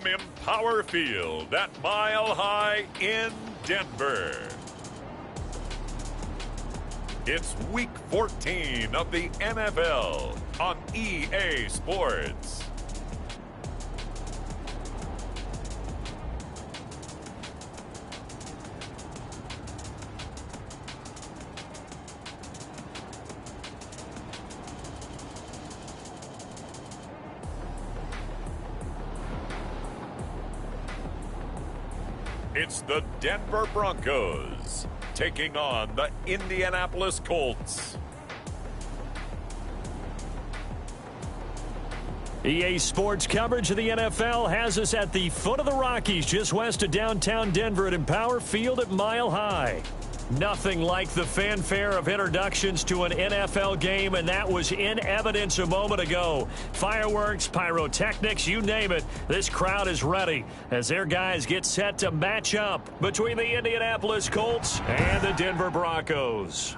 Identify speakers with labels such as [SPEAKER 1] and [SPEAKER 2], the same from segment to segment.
[SPEAKER 1] Empower Field at Mile High in Denver. It's Week 14 of the NFL on EA Sports. It's the Denver Broncos taking on the Indianapolis Colts.
[SPEAKER 2] EA Sports coverage of the NFL has us at the foot of the Rockies, just west of downtown Denver at Empower Field at Mile High. Nothing like the fanfare of introductions to an NFL game, and that was in evidence a moment ago. Fireworks, pyrotechnics, you name it. This crowd is ready as their guys get set to match up between the Indianapolis Colts and the Denver Broncos.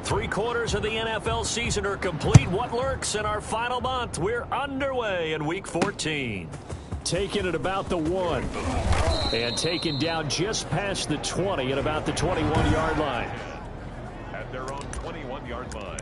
[SPEAKER 2] Three quarters of the NFL season are complete. What lurks in our final month? We're underway in Week 14. Taking it about the 1. And taken down just past the 20 at about the 21-yard line.
[SPEAKER 1] At their own 21-yard line.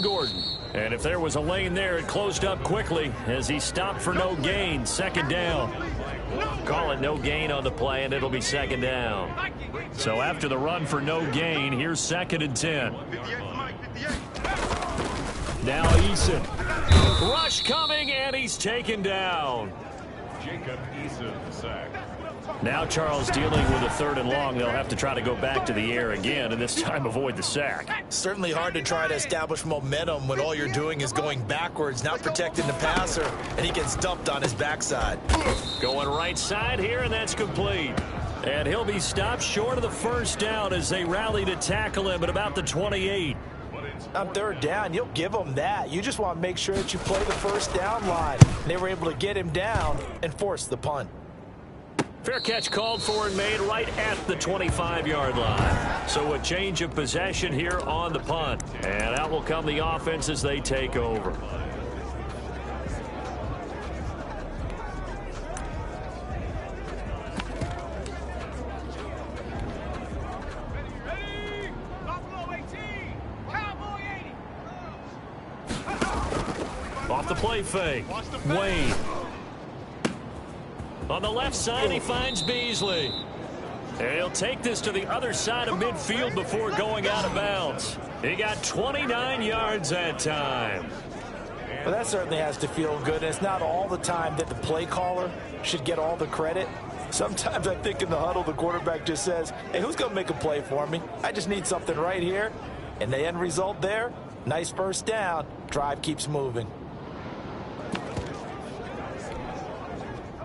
[SPEAKER 2] Gordon. And if there was a lane there, it closed up quickly as he stopped for no gain. Second down. Call it no gain on the play, and it'll be second down. So after the run for no gain, here's 2nd and 10. Now Eason. Rush coming, and he's taken down.
[SPEAKER 1] Jacob Eason sack.
[SPEAKER 2] Now Charles dealing with a 3rd and long. They'll have to try to go back to the air again, and this time avoid the sack.
[SPEAKER 3] Certainly hard to try to establish momentum when all you're doing is going backwards, not protecting the passer, and he gets dumped on his backside.
[SPEAKER 2] Going right side here, and that's complete. And he'll be stopped short of the first down as they rally to tackle him at about the 28.
[SPEAKER 3] On 3rd down, you'll give them that. You just want to make sure that you play the first down line. They were able to get him down and force the punt.
[SPEAKER 2] Fair catch called for and made right at the 25-yard line. So a change of possession here on the punt. And out will come the offense as they take over. Off the play fake. Wayne. On the left side, he finds Beasley. And he'll take this to the other side of midfield before going out of bounds. He got 29 yards that time.
[SPEAKER 3] Well, that certainly has to feel good. It's not all the time that the play caller should get all the credit. Sometimes I think in the huddle, the quarterback just says, hey, who's going to make a play for me? I just need something right here. And the end result there, nice first down. Drive keeps moving.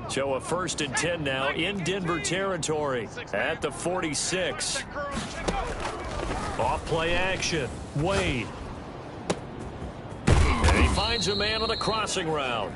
[SPEAKER 2] So a 1st and 10 now in Denver territory at the 46. Off play action. Wade. And he finds a man on the crossing route.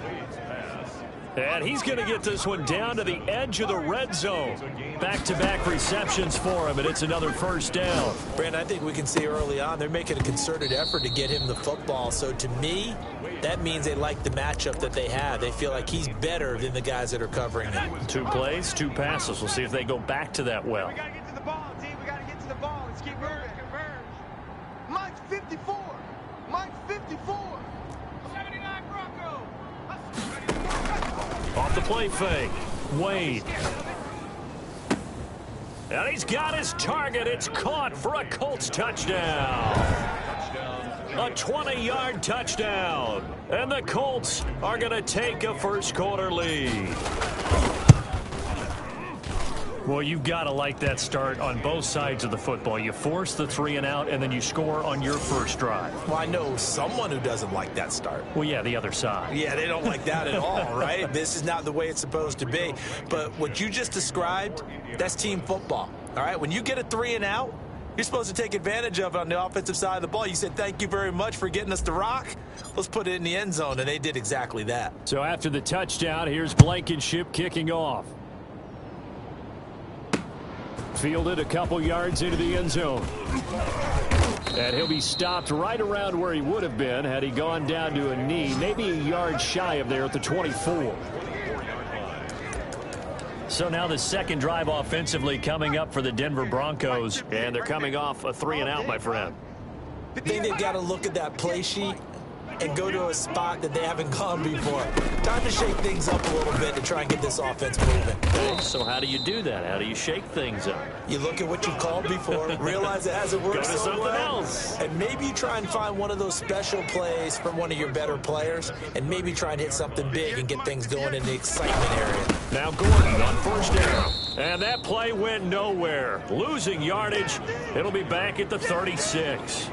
[SPEAKER 2] And he's going to get this one down to the edge of the red zone. Back-to-back receptions for him, and it's another first down.
[SPEAKER 3] Brandon, I think we can see early on they're making a concerted effort to get him the football. So to me, that means they like the matchup that they have. They feel like he's better than the guys that are covering him.
[SPEAKER 2] 2 plays, 2 passes. We'll see if they go back to that well.
[SPEAKER 4] We got to get to the ball, team. We got to get to the ball. Let's keep moving. Mike's 54. Mike's 54. 79 Broncos.
[SPEAKER 2] Off the play fake. Wade. And he's got his target. It's caught for a Colts touchdown. A 20-yard touchdown. And the Colts are going to take a first quarter lead. Well, you've got to like that start on both sides of the football. You force the 3 and out, and then you score on your first drive.
[SPEAKER 3] Well, I know someone who doesn't like that start.
[SPEAKER 2] Well, yeah, the other side.
[SPEAKER 3] Yeah, they don't like that at all, right? This is not the way it's supposed to be. But what you just described, that's team football, all right? When you get a 3 and out, you're supposed to take advantage of it on the offensive side of the ball. You said, thank you very much for getting us the rock. Let's put it in the end zone, and they did exactly that.
[SPEAKER 2] So after the touchdown, here's Blankenship kicking off. Fielded a couple yards into the end zone. And he'll be stopped right around where he would have been had he gone down to a knee, maybe a yard shy of there at the 24. So now the second drive offensively coming up for the Denver Broncos, and they're coming off a 3 and out, my friend.
[SPEAKER 3] I think they've got to look at that play sheet and go to a spot that they haven't gone before. Time to shake things up a little bit to try and get this offense moving.
[SPEAKER 2] Okay, so how do you do that? How do you shake things up?
[SPEAKER 3] You look at what you called before, realize it hasn't worked
[SPEAKER 2] Go to
[SPEAKER 3] so
[SPEAKER 2] something
[SPEAKER 3] well,
[SPEAKER 2] else.
[SPEAKER 3] and maybe you try and find one of those special plays from one of your better players, and maybe try and hit something big and get things going in the excitement area.
[SPEAKER 2] Now Gordon on first down. And that play went nowhere. Losing yardage. It'll be back at the 36.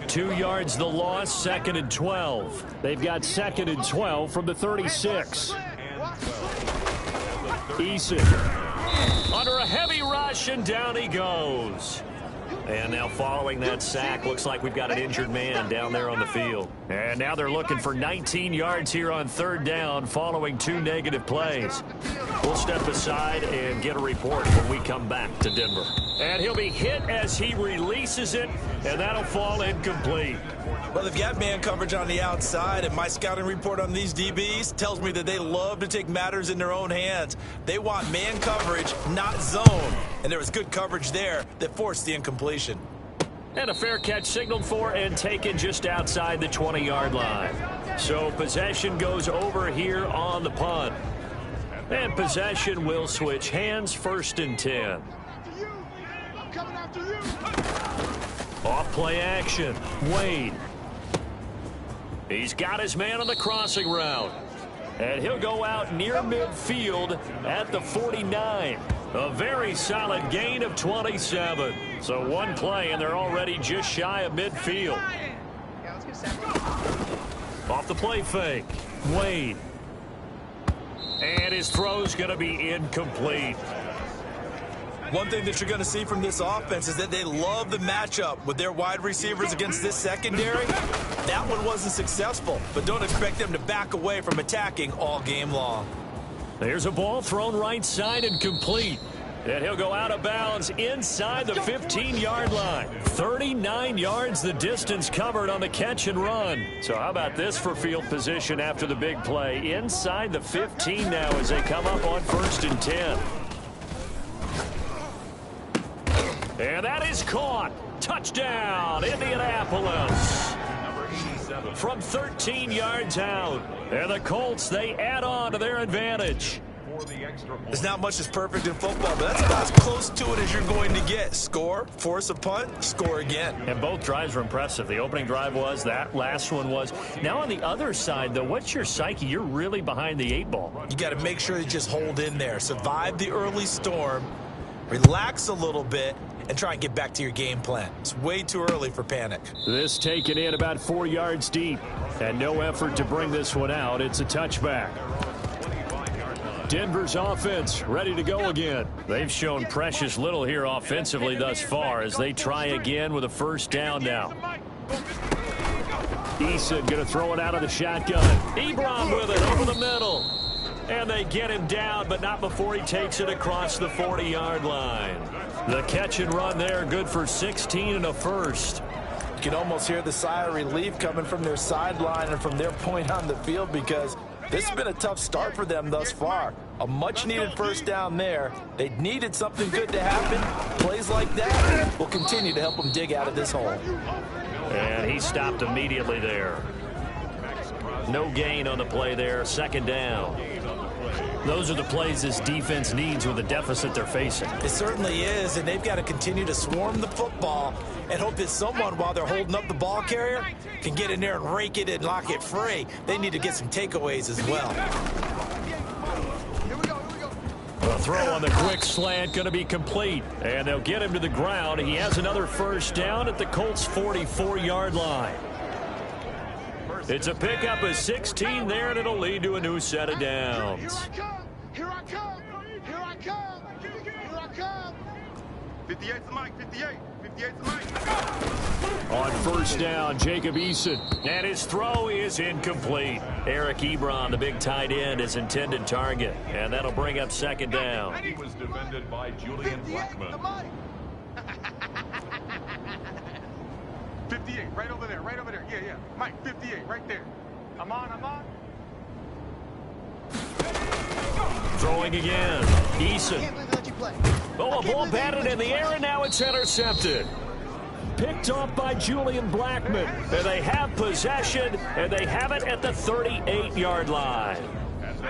[SPEAKER 2] 2 yards the loss, 2nd and 12. They've got 2nd and 12 from the 36. Eason under a heavy rush, and down he goes. And now following that sack, looks like we've got an injured man down there on the field. And now they're looking for 19 yards here on 3rd down following 2 negative plays. We'll step aside and get a report when we come back to Denver. And he'll be hit as he releases it, and that'll fall incomplete.
[SPEAKER 3] Well, they've got man coverage on the outside, and my scouting report on these DBs tells me that they love to take matters in their own hands. They want man coverage, not zone. And there was good coverage there that forced the incompletion.
[SPEAKER 2] And a fair catch signaled for and taken just outside the 20-yard line. So possession goes over here on the punt. And possession will switch hands, 1st and 10. Off play action. Wade. He's got his man on the crossing route. And he'll go out near midfield at the 49. A very solid gain of 27. So one play, and they're already just shy of midfield. Off the play fake. Wade. And his throw's going to be incomplete.
[SPEAKER 3] One thing that you're going to see from this offense is that they love the matchup with their wide receivers against this secondary. That one wasn't successful, but don't expect them to back away from attacking all game long.
[SPEAKER 2] There's a ball thrown right side and complete. And he'll go out of bounds inside the 15-yard line. 39 yards the distance covered on the catch and run. So how about this for field position after the big play? Inside the 15 now as they come up on 1st and 10. And that is caught. Touchdown, Indianapolis. From 13 yards out. And the Colts, they add on to their advantage.
[SPEAKER 3] There's not much that's perfect in football, but that's about as close to it as you're going to get. Score, force a punt, score again.
[SPEAKER 2] And both drives were impressive. The opening drive was, that last one was. Now on the other side, though, what's your psyche? You're really behind the 8 ball.
[SPEAKER 3] You got to make sure you just hold in there. Survive the early storm, relax a little bit, and try and get back to your game plan. It's way too early for panic.
[SPEAKER 2] This taken in about 4 yards deep. And no effort to bring this one out. It's a touchback. Denver's offense ready to go again. They've shown precious little here offensively thus far as they try again with a 1st down now. Eason going to throw it out of the shotgun. Ebron with it over the middle. And they get him down, but not before he takes it across the 40-yard line. The catch and run there, good for 16 and a 1st.
[SPEAKER 3] You can almost hear the sigh of relief coming from their sideline and from their point on the field because this has been a tough start for them thus far. A much-needed 1st down there. They needed something good to happen. Plays like that will continue to help them dig out of this hole.
[SPEAKER 2] And he stopped immediately there. No gain on the play there, 2nd down. Those are the plays this defense needs with the deficit they're facing.
[SPEAKER 3] It certainly is, and they've got to continue to swarm the football and hope that someone, while they're holding up the ball carrier, can get in there and rake it and lock it free. They need to get some takeaways as well.
[SPEAKER 2] A throw on the quick slant going to be complete. And they'll get him to the ground. He has another first down at the Colts' 44-yard line. It's a pickup of 16 there, and it'll lead to a new set of downs.
[SPEAKER 4] Here I come. Here I come. Here I come. 58's the mic. 58's the mic.
[SPEAKER 2] On first down, Jacob Eason. And his throw is incomplete. Eric Ebron, the big tight end, is intended target. And that'll bring up second down.
[SPEAKER 1] He was defended by Julian Blackman.
[SPEAKER 4] 58, right over there. Yeah. Mike, 58, right there. I'm on.
[SPEAKER 2] Throwing again. Eason. Oh, a ball batted in the air, and now it's intercepted. Picked off by Julian Blackman. And they have possession, and they have it at the 38-yard line.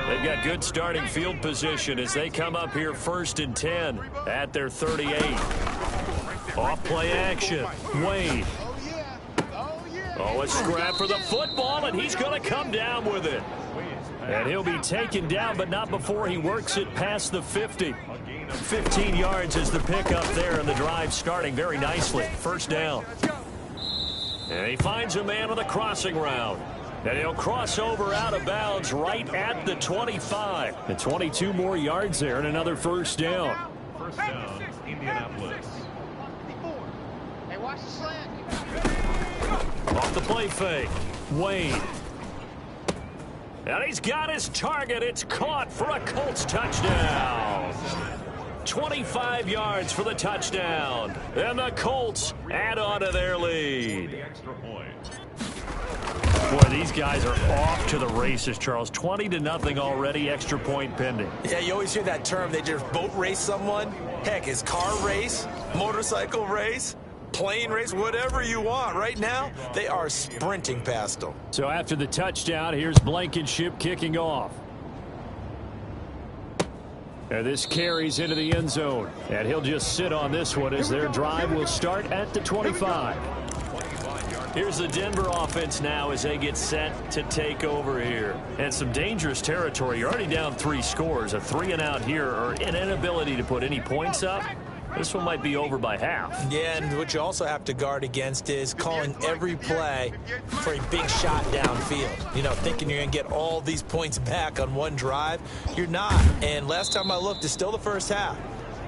[SPEAKER 2] They've got good starting field position as they come up here 1st and 10 at their 38. Off play action. Wade. Oh, a scrap for the football, and he's going to come down with it. And he'll be taken down, but not before he works it past the 50. 15 yards is the pickup there, and the drive starting very nicely. First down. And he finds a man with a crossing route. And he'll cross over out of bounds right at the 25. And 22 more yards there, and another first down.
[SPEAKER 1] First down, Indianapolis.
[SPEAKER 4] Hey, watch the slant.
[SPEAKER 2] Off the play fake. Wade. And he's got his target. It's caught for a Colts touchdown. 25 yards for the touchdown. And the Colts add on to their lead.
[SPEAKER 1] The extra point.
[SPEAKER 2] Boy, these guys are off to the races, Charles. 20-0 already, extra point pending.
[SPEAKER 3] Yeah, you always hear that term. They just boat race someone. Heck, it's car race, motorcycle race, plane race, whatever you want. Right now, they are sprinting past them.
[SPEAKER 2] So after the touchdown, here's Blankenship kicking off. And this carries into the end zone. And he'll just sit on this one as their drive will start at the 25. Here's the Denver offense now as they get set to take over here. And some dangerous territory. You're already down 3 scores. A 3-and-out here or an inability to put any points up. This one might be over by half.
[SPEAKER 3] Yeah, and what you also have to guard against is calling every play for a big shot downfield. You know, thinking you're going to get all these points back on one drive. You're not. And last time I looked, it's still the first half.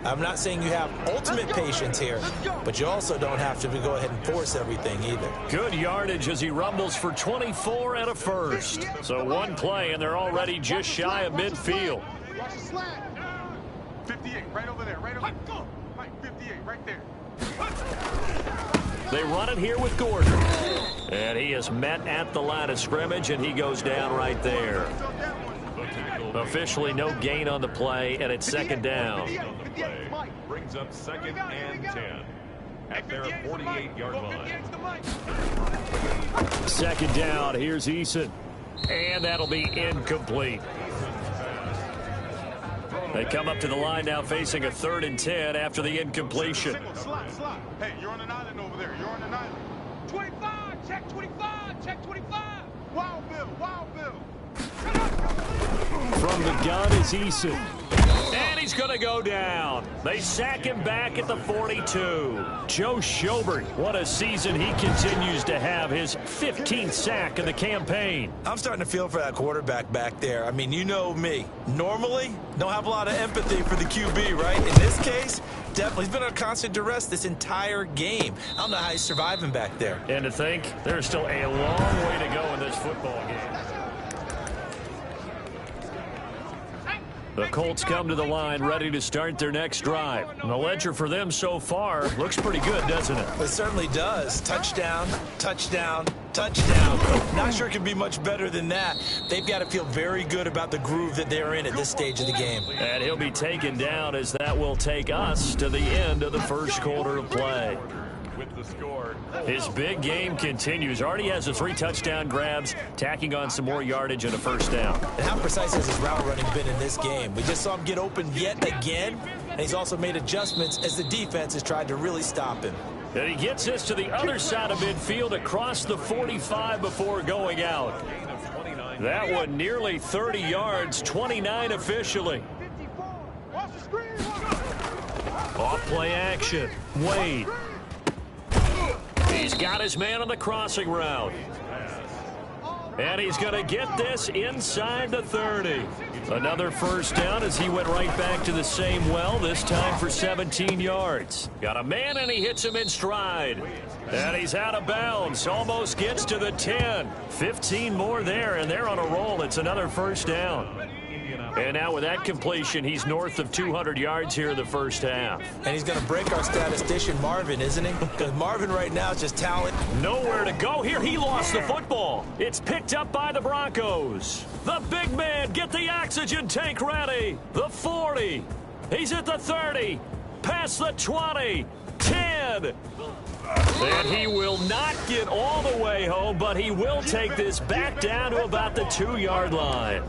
[SPEAKER 3] I'm not saying you have ultimate patience here, but you also don't have to go ahead and force everything either.
[SPEAKER 2] Good yardage as he rumbles for 24 and a first. So one play, and they're already just shy of midfield.
[SPEAKER 4] Watch the slant. 58, right over there. Mike, 58, right there.
[SPEAKER 2] They run it here with Gordon. And he is met at the line of scrimmage, and he goes down right there. Officially no gain on the play, and it's second down.
[SPEAKER 1] Brings up 2nd and 10 at their 48-yard line.
[SPEAKER 2] Second down, here's Eason. And that'll be incomplete. They come up to the line now facing a 3rd and 10 after the incompletion.
[SPEAKER 4] Slot. Hey, you're on an island over there. You're on an island. 25, check 25. Wild Bill.
[SPEAKER 2] From the gun is Eason. And he's going to go down. They sack him back at the 42. Joe Schobert, what a season he continues to have. His 15th sack of the campaign.
[SPEAKER 3] I'm starting to feel for that quarterback back there. I mean, you know me. Normally, don't have a lot of empathy for the QB, right? In this case, definitely. He's been on constant duress this entire game. I don't know how he's surviving back there.
[SPEAKER 2] And to think, there's still a long way to go in this football game. The Colts come to the line ready to start their next drive. And the ledger for them so far looks pretty good, doesn't it?
[SPEAKER 3] It certainly does. Touchdown. Not sure it can be much better than that. They've got to feel very good about the groove that they're in at this stage of the game.
[SPEAKER 2] And he'll be taken down as that will take us to the end of the first quarter of play.
[SPEAKER 1] With the score.
[SPEAKER 2] His big game continues. Already has the 3 touchdown grabs, tacking on some more yardage and a first down.
[SPEAKER 3] And how precise has his route running been in this game? We just saw him get open yet again, and he's also made adjustments as the defense has tried to really stop him.
[SPEAKER 2] And he gets this to the other side of midfield across the 45 before going out. That one nearly 30 yards, 29 officially. Off play action. Wade. He's got his man on the crossing route. And he's going to get this inside the 30. Another first down as he went right back to the same well, this time for 17 yards. Got a man and he hits him in stride. And he's out of bounds. Almost gets to the 10. 15 more there, and they're on a roll. It's another first down. And now with that completion, he's north of 200 yards here in the first half.
[SPEAKER 3] And he's going to break our statistician Marvin, isn't he? Because Marvin right now is just talent.
[SPEAKER 2] Nowhere to go here. He lost the football. It's picked up by the Broncos. The big man, get the oxygen tank ready. The 40. He's at the 30. Past the 20. 10. And he will not get all the way home, but he will take this back down to about the 2-yard line.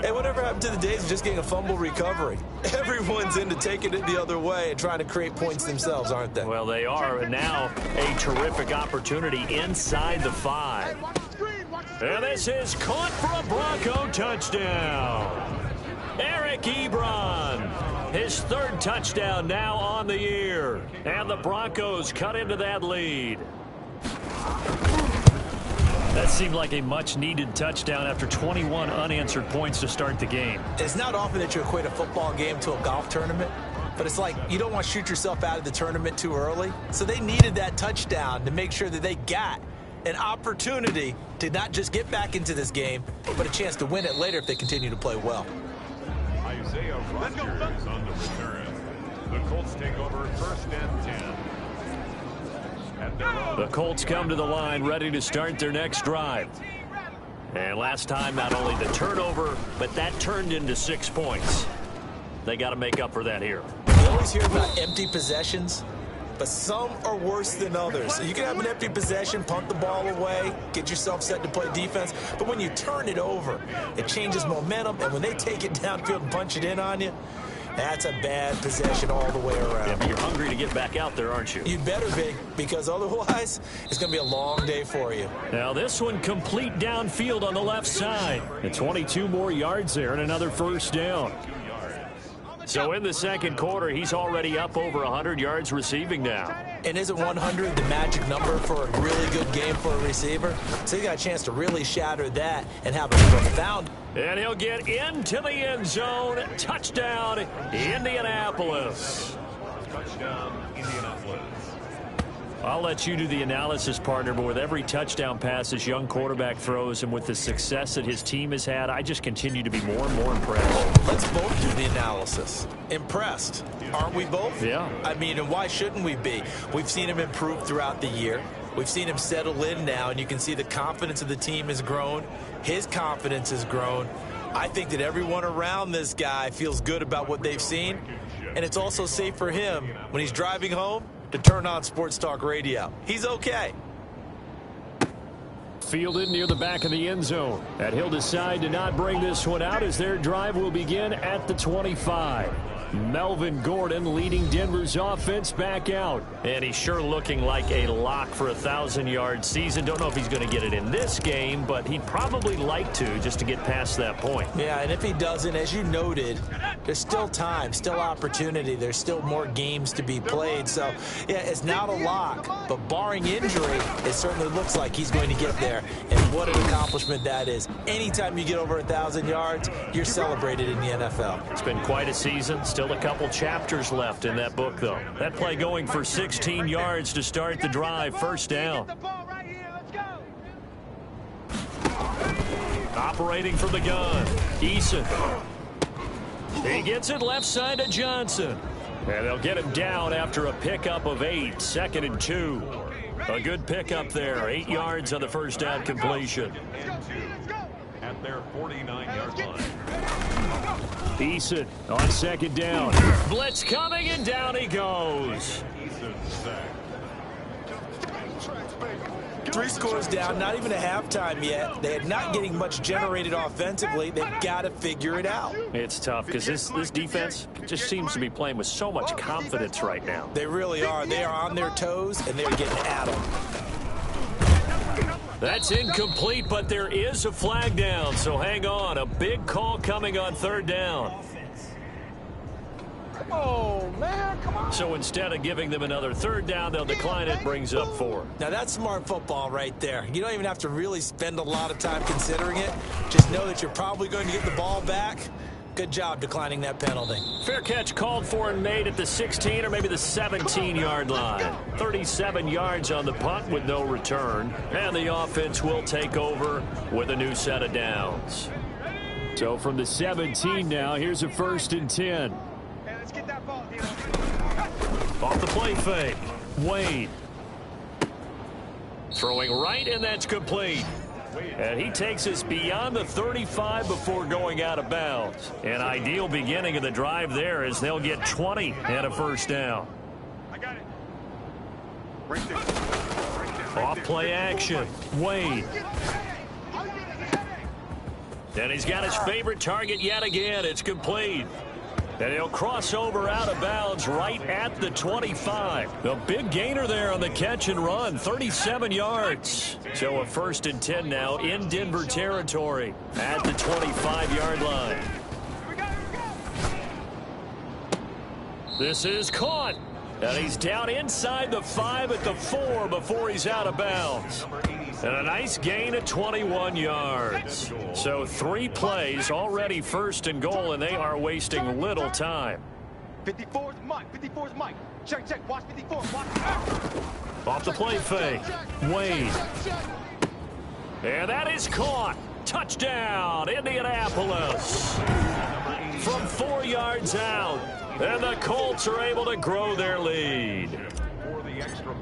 [SPEAKER 3] Hey, whatever happened to the days of just getting a fumble recovery? Everyone's into taking it the other way and trying to create points themselves, aren't they?
[SPEAKER 2] Well, they are, and now a terrific opportunity inside the 5. And this is caught for a Bronco touchdown. Eric Ebron, his 3rd touchdown now on the year. And the Broncos cut into that lead. That seemed like a much-needed touchdown after 21 unanswered points to start the game.
[SPEAKER 3] It's not often that you equate a football game to a golf tournament, but it's like you don't want to shoot yourself out of the tournament too early. So they needed that touchdown to make sure that they got an opportunity to not just get back into this game, but a chance to win it later if they continue to play well.
[SPEAKER 1] Isaiah Rodgers on the return. The Colts take over 1st and 10.
[SPEAKER 2] The Colts come to the line ready to start their next drive. And last time, not only the turnover, but that turned into 6 points. They got to make up for that here.
[SPEAKER 3] We always hear about empty possessions, but some are worse than others. So you can have an empty possession, punt the ball away, get yourself set to play defense, but when you turn it over, it changes momentum, and when they take it downfield and punch it in on you, that's a bad possession all the way around.
[SPEAKER 2] Yeah, but you're hungry to get back out there, aren't you?
[SPEAKER 3] You'd better be, because otherwise it's going to be a long day for you.
[SPEAKER 2] Now this one complete downfield on the left side. And 22 more yards there and another first down. So in the second quarter, he's already up over 100 yards receiving now.
[SPEAKER 3] And isn't 100 the magic number for a really good game for a receiver? So you got a chance to really shatter that and have a profound.
[SPEAKER 2] And he'll get into the end zone. Touchdown, Indianapolis.
[SPEAKER 1] Touchdown, Indianapolis.
[SPEAKER 2] I'll let you do the analysis, partner, but with every touchdown pass this young quarterback throws and with the success that his team has had, I just continue to be more and more impressed.
[SPEAKER 3] Let's both do the analysis. Impressed. Aren't we both?
[SPEAKER 2] Yeah.
[SPEAKER 3] I mean, and why shouldn't we be? We've seen him improve throughout the year. We've seen him settle in now, and you can see the confidence of the team has grown. His confidence has grown. I think that everyone around this guy feels good about what they've seen, and it's also safe for him when he's driving home to turn on Sports Talk Radio. He's okay.
[SPEAKER 2] Fielded near the back of the end zone. And he'll decide to not bring this one out as their drive will begin at the 25. Melvin Gordon leading Denver's offense back out. And he's sure looking like a lock for a 1,000-yard season. Don't know if he's going to get it in this game, but he'd probably like to just to get past that point.
[SPEAKER 3] Yeah, and if he doesn't, as you noted, there's still time, still opportunity. There's still more games to be played. So, yeah, it's not a lock, but barring injury, it certainly looks like he's going to get there. And what an accomplishment that is. Anytime you get over 1,000 yards, you're celebrated in the NFL.
[SPEAKER 2] It's been quite a season. Still a couple chapters left in that book, though. That play going for 16 yards to start the drive. First down. Operating from the gun. Eason. He gets it left side to Johnson. And they'll get him down after a pickup of 8. 2nd and 2. A good pickup there. 8 yards on the first down completion.
[SPEAKER 1] At their 49-yard line.
[SPEAKER 2] Eason on 2nd down. Blitz coming, and down he goes.
[SPEAKER 3] 3 scores down, not even a halftime yet. They're not getting much generated offensively. They've got to figure it out.
[SPEAKER 2] It's tough because this defense just seems to be playing with so much confidence right now.
[SPEAKER 3] They really are. They are on their toes, and they're getting at them.
[SPEAKER 2] That's incomplete, but there is a flag down, so hang on. A big call coming on 3rd down.
[SPEAKER 3] Oh, man, come on.
[SPEAKER 2] So instead of giving them another third down, they'll decline it, brings up 4.
[SPEAKER 3] Now, that's smart football right there. You don't even have to really spend a lot of time considering it. Just know that you're probably going to get the ball back. Good job declining that penalty.
[SPEAKER 2] Fair catch called for and made at the 16 or maybe the 17-yard line. 37 yards on the punt with no return. And the offense will take over with a new set of downs. So from the 17 now, here's a 1st and 10.
[SPEAKER 4] Hey, let's get that ball, Dino.
[SPEAKER 2] Off the play fake. Wade. Throwing right, and that's complete. And he takes us beyond the 35 before going out of bounds. An ideal beginning of the drive there as they'll get 20 and a 1st down.
[SPEAKER 4] I got it. Right there. Right there.
[SPEAKER 2] Off play action. Wade. And he's got his favorite target yet again. It's complete. And he'll cross over out of bounds right at the 25. The big gainer there on the catch and run, 37 yards. So a 1st and 10 now in Denver territory at the 25-yard line. This is caught. And he's down inside the 5 at the 4 before he's out of bounds. And a nice gain of 21 yards. So 3 plays, already 1st and goal, and they are wasting little time.
[SPEAKER 4] 54's Mike. 54's Mike. Check, check. Watch 54. Watch.
[SPEAKER 2] Off the play fake. Wade. And that is caught. Touchdown, Indianapolis. From 4 yards out. And the Colts are able to grow their lead.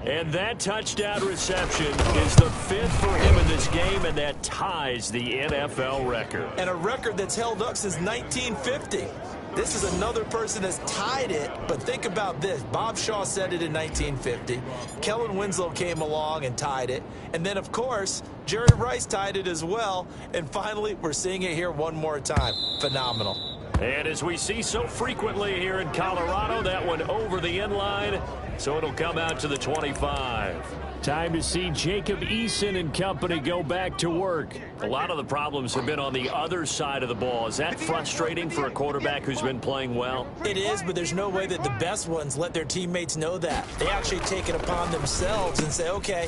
[SPEAKER 2] And that touchdown reception is the 5th for him in this game, and that ties the NFL record.
[SPEAKER 3] And a record that's held up since 1950. This is another person that's tied it, but think about this. Bob Shaw said it in 1950. Kellen Winslow came along and tied it. And then, of course, Jerry Rice tied it as well. And finally, we're seeing it here one more time. Phenomenal.
[SPEAKER 2] And as we see so frequently here in Colorado, that one over the end line, so it'll come out to the 25. Time to see Jacob Eason and company go back to work. A lot of the problems have been on the other side of the ball. Is that frustrating for a quarterback who's been playing well?
[SPEAKER 3] It is, but there's no way that the best ones let their teammates know that. They actually take it upon themselves and say, okay,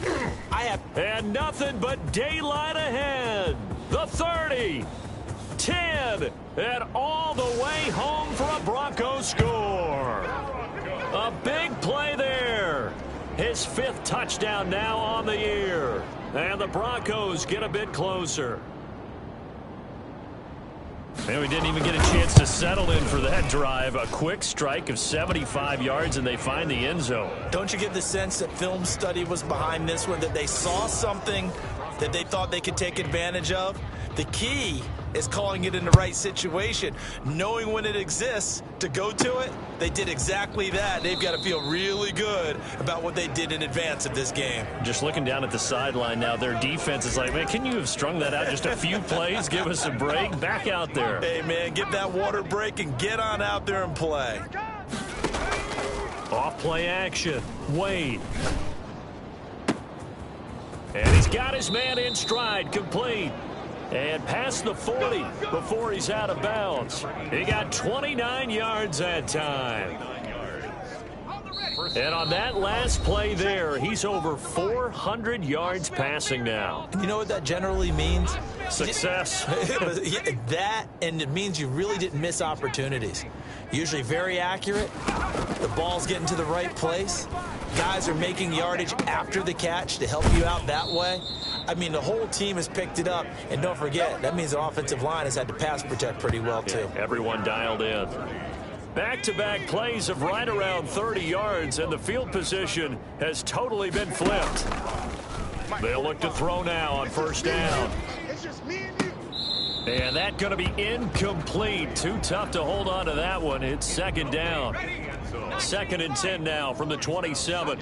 [SPEAKER 3] I have...
[SPEAKER 2] And nothing but daylight ahead. The 30. 10, and all the way home for a Broncos score. A big play there. His 5th touchdown now on the year. And the Broncos get a bit closer. And we didn't even get a chance to settle in for that drive. A quick strike of 75 yards, and they find the end zone.
[SPEAKER 3] Don't you get the sense that film study was behind this one, that they saw something that they thought they could take advantage of? The key is calling it in the right situation, knowing when it exists to go to it. They did exactly that. They've got to feel really good about what they did in advance of this game.
[SPEAKER 2] Just looking down at the sideline now, their defense is like, man, can you have strung that out just a few plays? Give us a break. Back out there.
[SPEAKER 3] Hey, man, give that water break and get on out there and play.
[SPEAKER 2] Off play action. Wade. And he's got his man in stride, complete. And past the 40 before he's out of bounds. He got 29 yards that time. And on that last play there, he's over 400 yards passing now.
[SPEAKER 3] You know what that generally means?
[SPEAKER 2] Success.
[SPEAKER 3] That, and it means you really didn't miss opportunities. Usually very accurate. The ball's getting to the right place. Guys are making yardage after the catch to help you out that way. I mean, the whole team has picked it up. And don't forget, that means the offensive line has had to pass protect pretty well, too.
[SPEAKER 2] Yeah, everyone dialed in. Back-to-back plays of right around 30 yards, and the field position has totally been flipped. They'll look to throw now on 1st down.
[SPEAKER 4] It's just me and you.
[SPEAKER 2] And that's going to be incomplete. Too tough to hold on to that one. It's 2nd down. 2nd and 10 now from the 27.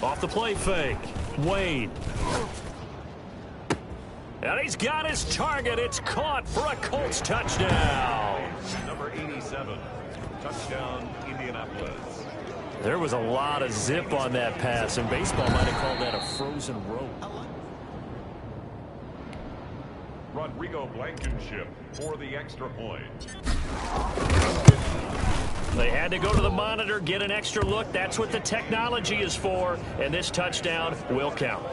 [SPEAKER 2] Off the play fake. Wade. And he's got his target. It's caught for a Colts touchdown.
[SPEAKER 1] Number 87. Touchdown, Indianapolis.
[SPEAKER 2] There was a lot of zip on that pass, and baseball might have called that a frozen rope.
[SPEAKER 1] Rodriguez. Rico Blankenship for the extra point.
[SPEAKER 2] They had to go to the monitor, get an extra look. That's what the technology is for, and this touchdown will count.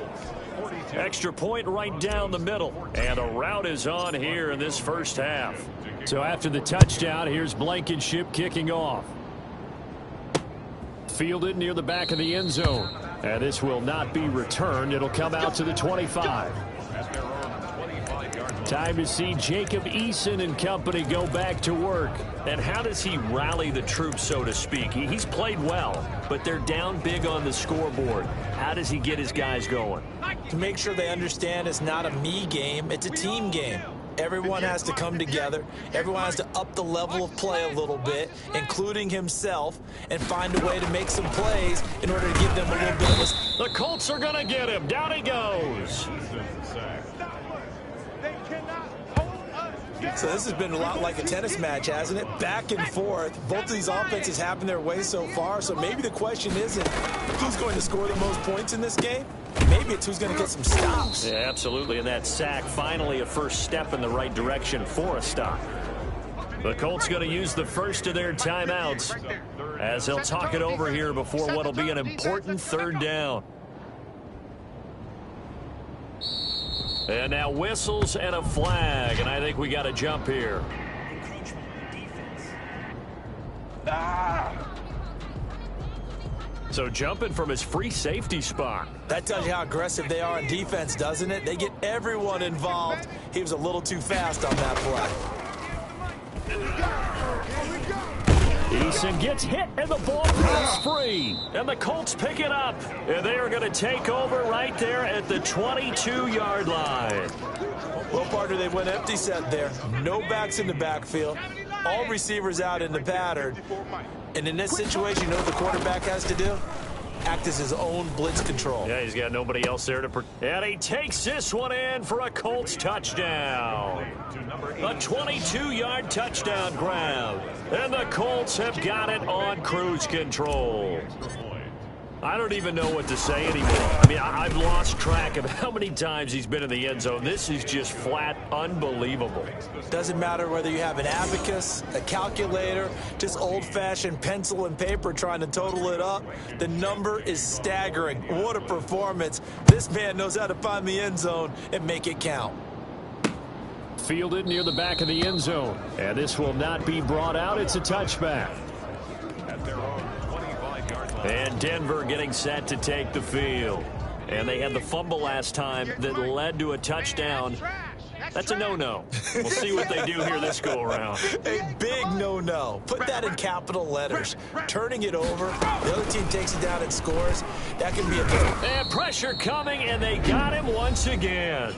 [SPEAKER 2] Extra point right down the middle, and a rout is on here in this first half. So after the touchdown, here's Blankenship kicking off. Fielded near the back of the end zone, and this will not be returned. It'll come out to the 25. Time to see Jacob Eason and company go back to work. And how does he rally the troops, so to speak? He's played well, but they're down big on the scoreboard. How does he get his guys going?
[SPEAKER 3] To make sure they understand it's not a me game, it's a team game. Everyone has to come together. Everyone has to up the level of play a little bit, including himself, and find a way to make some plays in order to give them a little bit of a...
[SPEAKER 2] The Colts are going to get him. Down he goes.
[SPEAKER 3] So this has been a lot like a tennis match, hasn't it? Back and forth. Both of these offenses having their way so far. So maybe the question isn't who's going to score the most points in this game. Maybe it's who's going to get some stops.
[SPEAKER 2] Yeah, absolutely. And that sack, finally a first step in the right direction for a stop. The Colts going to use the first of their timeouts as they'll talk it over here before what will be an important third down. And now whistles and a flag, and I think we got a jump here. So jumping from his free safety spot.
[SPEAKER 3] That tells you how aggressive they are on defense, doesn't it? They get everyone involved. He was a little too fast on that play.
[SPEAKER 2] Eason gets hit, and the ball goes free. And the Colts pick it up. And they are going to take over right there at the 22-yard line.
[SPEAKER 3] Well, partner, they went empty set there. No backs in the backfield. All receivers out in the pattern. And in this situation, you know what the quarterback has to do? Act as his own blitz control.
[SPEAKER 2] Yeah, he's got nobody else there to protect. And he takes this one in for a Colts touchdown. A 22-yard touchdown grab. And the Colts have got it on cruise control. I don't even know what to say anymore. I mean, I've lost track of how many times he's been in the end zone. This is just flat unbelievable.
[SPEAKER 3] Doesn't matter whether you have an abacus, a calculator, just old-fashioned pencil and paper trying to total it up. The number is staggering. What a performance. This man knows how to find the end zone and make it count.
[SPEAKER 2] Fielded near the back of the end zone. And this will not be brought out. It's a touchback. And Denver getting set to take the field. And they had the fumble last time that led to a touchdown. That's a no-no. We'll see what they do here this go-around.
[SPEAKER 3] A big no-no. Put that in capital letters. Turning it over, the other team takes it down and scores. That can be a big...
[SPEAKER 2] And pressure coming, and they got him once again.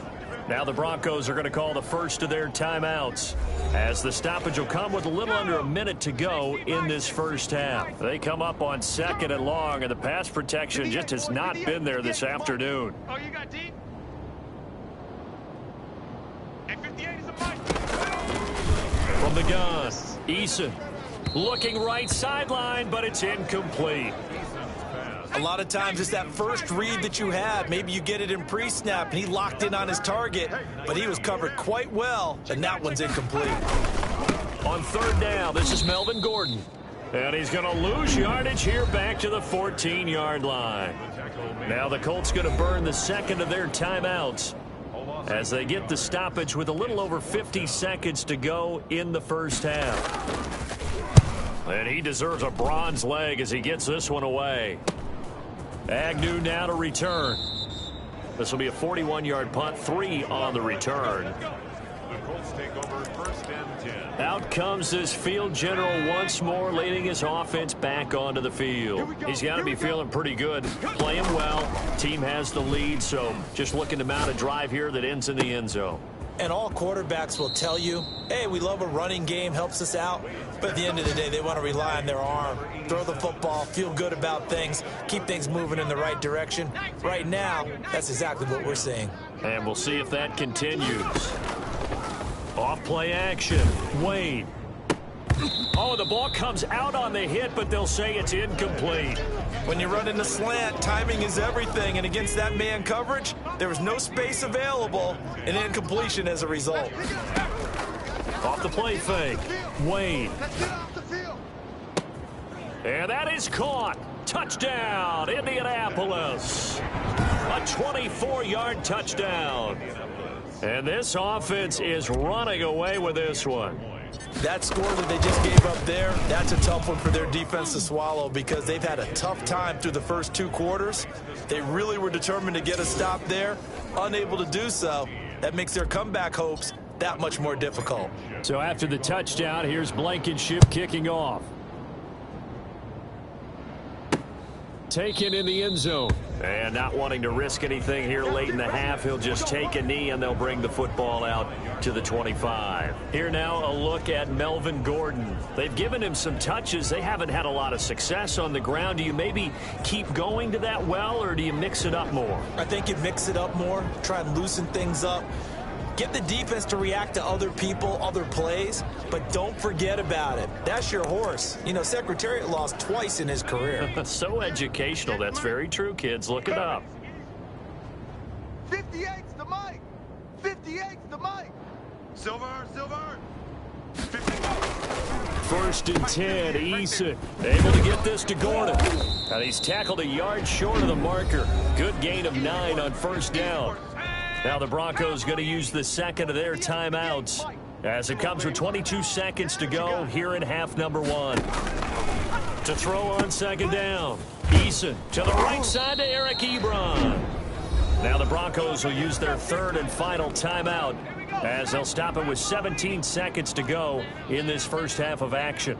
[SPEAKER 2] Now the Broncos are going to call the first of their timeouts, as the stoppage will come with a little under a minute to go in this first half. They come up on second and long, and the pass protection just has not been there this afternoon.
[SPEAKER 4] Oh, you got deep? And 58 is a fight.
[SPEAKER 2] From the gun, Eason looking right sideline, but it's incomplete.
[SPEAKER 3] A lot of times it's that first read that you had. Maybe you get it in pre-snap, and he locked in on his target, but he was covered quite well, and that one's incomplete.
[SPEAKER 2] On third down, this is Melvin Gordon. And he's going to lose yardage here back to the 14-yard line. Now the Colts going to burn the second of their timeouts as they get the stoppage with a little over 50 seconds to go in the first half. And he deserves a bronze leg as he gets this one away. Agnew now to return. This will be a 41-yard punt, 3 on the return. Out comes this field general once more, leading his offense back onto the field. He's got to be feeling pretty good, playing well. Team has the lead, so just looking to mount a drive here that ends in the end zone.
[SPEAKER 3] And all quarterbacks will tell you, hey, we love a running game, helps us out. But at the end of the day, they want to rely on their arm, throw the football, feel good about things, keep things moving in the right direction. Right now, that's exactly what we're seeing.
[SPEAKER 2] And we'll see if that continues. Off play action. Wade Oh, the ball comes out on the hit, but they'll say it's incomplete.
[SPEAKER 3] When you run in the slant, timing is everything, and against that man coverage, there was no space available, and incompletion as a result.
[SPEAKER 2] Off the play fake, Wade. And that is caught. Touchdown, Indianapolis. A 24-yard touchdown. And this offense is running away with this one.
[SPEAKER 3] That score that they just gave up there, that's a tough one for their defense to swallow because they've had a tough time through the first 2 quarters. They really were determined to get a stop there, unable to do so. That makes their comeback hopes that much more difficult.
[SPEAKER 2] So after the touchdown, here's Blankenship kicking off. Taken in the end zone. And not wanting to risk anything here late in the half, he'll just take a knee and they'll bring the football out to the 25. Here now a look at Melvin Gordon. They've given him some touches. They haven't had a lot of success on the ground. Do you maybe keep going to that well, or do you mix it up more?
[SPEAKER 3] I think you mix it up more, try and loosen things up. Get the defense to react to other people, other plays, but don't forget about it. That's your horse. You know, Secretariat lost twice in his career.
[SPEAKER 2] So educational. That's very true, kids. Look it up.
[SPEAKER 4] 58's the mic. 58's the mic. Silver.
[SPEAKER 2] 1st and 10, Eason able to get this to Gordon. And he's tackled a yard short of the marker. Good gain of 9 on 1st down. Now the Broncos going to use the second of their timeouts as it comes with 22 seconds to go here in half number 1. To throw on 2nd down. Eason to the right side to Eric Ebron. Now the Broncos will use their 3rd and final timeout as they'll stop it with 17 seconds to go in this first half of action.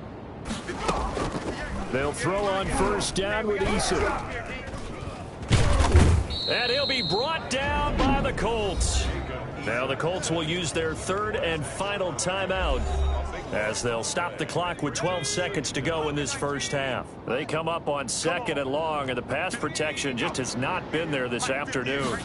[SPEAKER 2] They'll throw on 1st down with Eason. And he'll be brought down by the Colts. Now the Colts will use their 3rd and final timeout as they'll stop the clock with 12 seconds to go in this first half. They come up on 2nd and long, and the pass protection just has not been there this afternoon.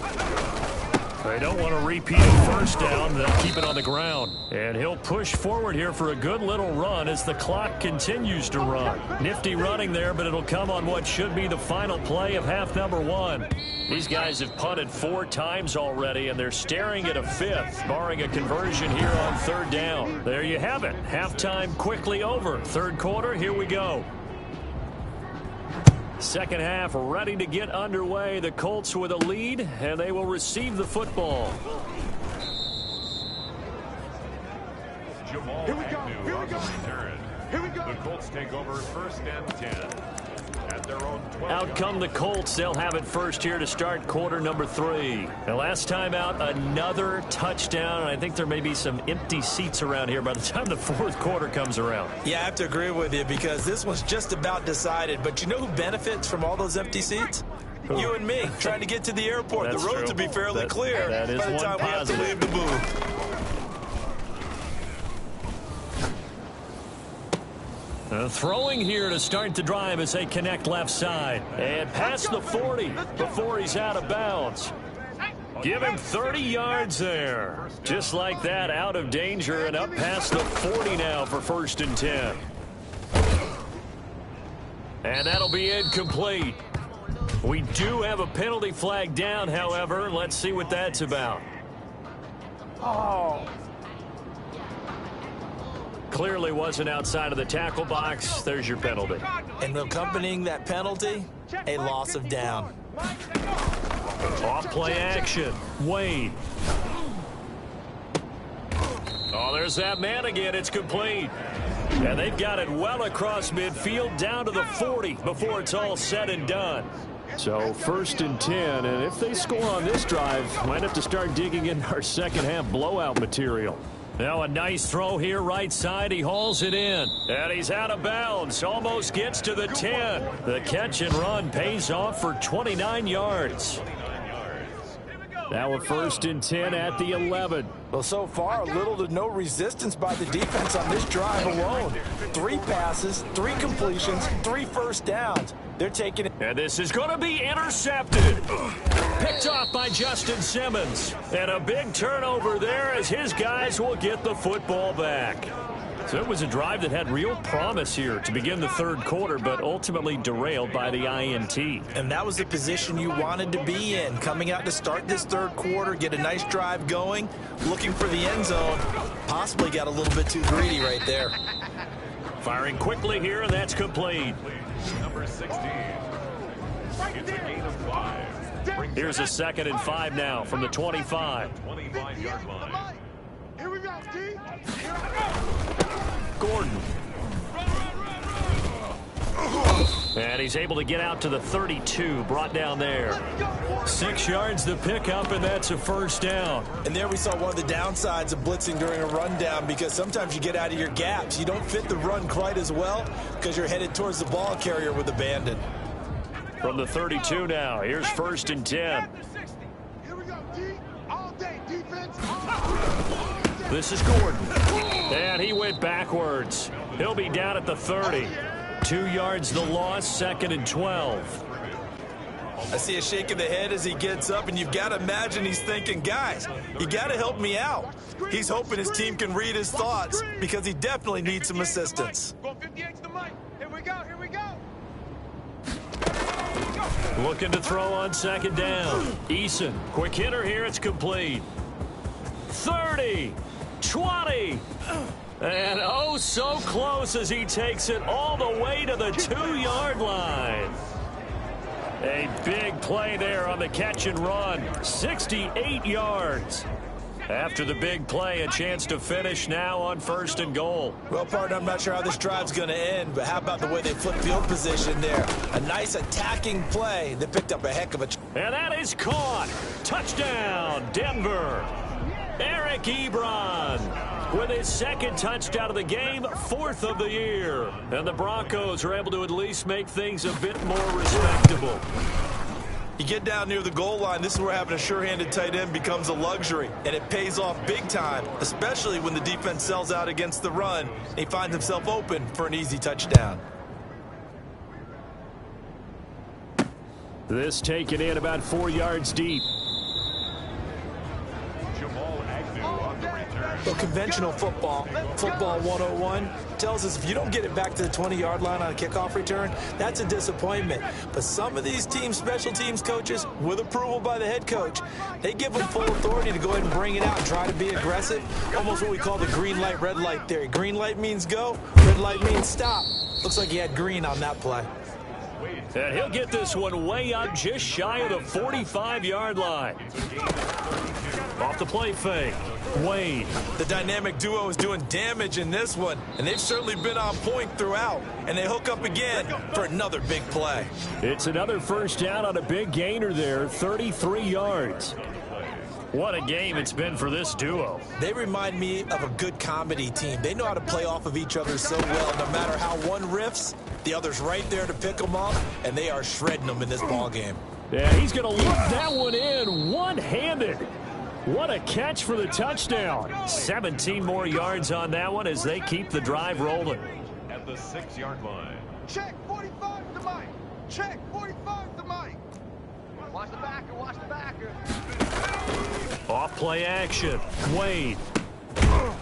[SPEAKER 2] They don't want to repeat a 1st down. They'll keep it on the ground. And he'll push forward here for a good little run as the clock continues to run. Nifty running there, but it'll come on what should be the final play of half number 1. These guys have punted 4 times already, and they're staring at a 5th, barring a conversion here on 3rd down. There you have it. Halftime quickly over. 3rd quarter, here we go. Second half ready to get underway. The Colts with a lead, and they will receive the football.
[SPEAKER 1] Jamal Agnew on the return. The Colts take over 1st and 10. At their own 12.
[SPEAKER 2] Out come the Colts. They'll have it first here to start quarter number 3. The last time out, another touchdown. And I think there may be some empty seats around here by the time the 4th quarter comes around.
[SPEAKER 3] Yeah, I have to agree with you because this one's just about decided. But you know who benefits from all those empty seats? You and me, trying to get to the airport.
[SPEAKER 2] That's
[SPEAKER 3] the roads
[SPEAKER 2] true.
[SPEAKER 3] will be fairly clear
[SPEAKER 2] that is
[SPEAKER 3] by the time we have to leave the booth.
[SPEAKER 2] Throwing here to start the drive as they connect left side. And past the 40 before he's out of bounds. Give him 30 yards there. Just like that, out of danger and up past the 40 now for 1st and 10. And that'll be incomplete. We do have a penalty flag down, however. Let's see what that's about. Clearly wasn't outside of the tackle box. There's your penalty.
[SPEAKER 3] And accompanying that penalty, a loss of down.
[SPEAKER 2] Off play action. Wade. Oh, there's that man again. It's complete. And they've got it well across midfield down to the 40 before it's all said and done. So 1st and 10, and if they score on this drive, might have to start digging in our second half blowout material. Now a nice throw here right side. He hauls it in. And he's out of bounds. Almost gets to the 10. The catch and run pays off for 29 yards. Now a 1st and 10 at the 11.
[SPEAKER 3] Well, so far, little to no resistance by the defense on this drive alone. 3 passes, 3 completions, 3 first downs. They're taking it.
[SPEAKER 2] And this is going to be intercepted. Picked off by Justin Simmons. And a big turnover there as his guys will get the football back. So it was a drive that had real promise here to begin the third quarter, but ultimately derailed by the INT.
[SPEAKER 3] And that was the position you wanted to be in, coming out to start this third quarter, get a nice drive going, looking for the end zone. Possibly got a little bit too greedy right there.
[SPEAKER 2] Firing quickly here, and that's complete.
[SPEAKER 1] Number 16. It's a gain of 5.
[SPEAKER 2] Here's a 2nd and 5 now from the 25.
[SPEAKER 1] 25-yard line.
[SPEAKER 4] Here we go, D.
[SPEAKER 2] Gordon. And he's able to get out to the 32, brought down there. 6 yards the pickup, and that's a first down.
[SPEAKER 3] And there we saw one of the downsides of blitzing during a rundown, because sometimes you get out of your gaps. You don't fit the run quite as well because you're headed towards the ball carrier with abandon.
[SPEAKER 2] From the 32 now, here's 1st and 10.
[SPEAKER 4] Here we go, D. All day defense.
[SPEAKER 2] This is Gordon. And he went backwards. He'll be down at the 30. 2 yards the loss, 2nd and 12.
[SPEAKER 3] I see a shake of the head as he gets up, and you've got to imagine he's thinking, guys, you got to help me out. He's hoping his team can read his thoughts because he definitely needs some assistance.
[SPEAKER 4] Go 58 to the mic. Here we go, here we go.
[SPEAKER 2] Looking to throw on 2nd down. Eason, quick hitter here, it's complete. 30, 20, and oh so close as he takes it all the way to the 2-yard line. A big play there on the catch and run. 68 yards. After the big play, a chance to finish now on 1st and goal.
[SPEAKER 3] Well, partner, I'm not sure how this drive's going to end, but how about the way they flip field position there? A nice attacking play that picked up a heck of a...
[SPEAKER 2] And that is caught. Touchdown, Denver. Eric Ebron with his 2nd touchdown of the game, 4th of the year. And the Broncos are able to at least make things a bit more respectable.
[SPEAKER 3] You get down near the goal line, this is where having a sure-handed tight end becomes a luxury, and it pays off big time, especially when the defense sells out against the run, and he finds himself open for an easy touchdown.
[SPEAKER 2] This taken in about 4 yards deep.
[SPEAKER 1] Jamal Agnew on the return.
[SPEAKER 3] Well, conventional football 101, tells us if you don't get it back to the 20-yard line on a kickoff return, that's a disappointment. But some of these teams, special teams coaches, with approval by the head coach, they give them full authority to go ahead and bring it out and try to be aggressive. Almost what we call the green light, red light theory. Green light means go, red light means stop. Looks like he had green on that play.
[SPEAKER 2] And he'll get this one way up just shy of the 45-yard line. Off the play fake. Wade.
[SPEAKER 3] The dynamic duo is doing damage in this one, and they've certainly been on point throughout. And they hook up again for another big play.
[SPEAKER 2] It's another first down on a big gainer there, 33 yards. What a game it's been for this duo.
[SPEAKER 3] They remind me of a good comedy team. They know how to play off of each other so well. No matter how one riffs, the other's right there to pick them up, and they are shredding them in this ball game.
[SPEAKER 2] Yeah, he's going to look that one in one-handed. What a catch for the touchdown. 17 more yards on that one as they keep the drive rolling.
[SPEAKER 1] At the 6-yard line.
[SPEAKER 4] Check 45 to Mike. Check 45 to Mike. Watch the backer, watch the backer.
[SPEAKER 2] Off play action. Wade.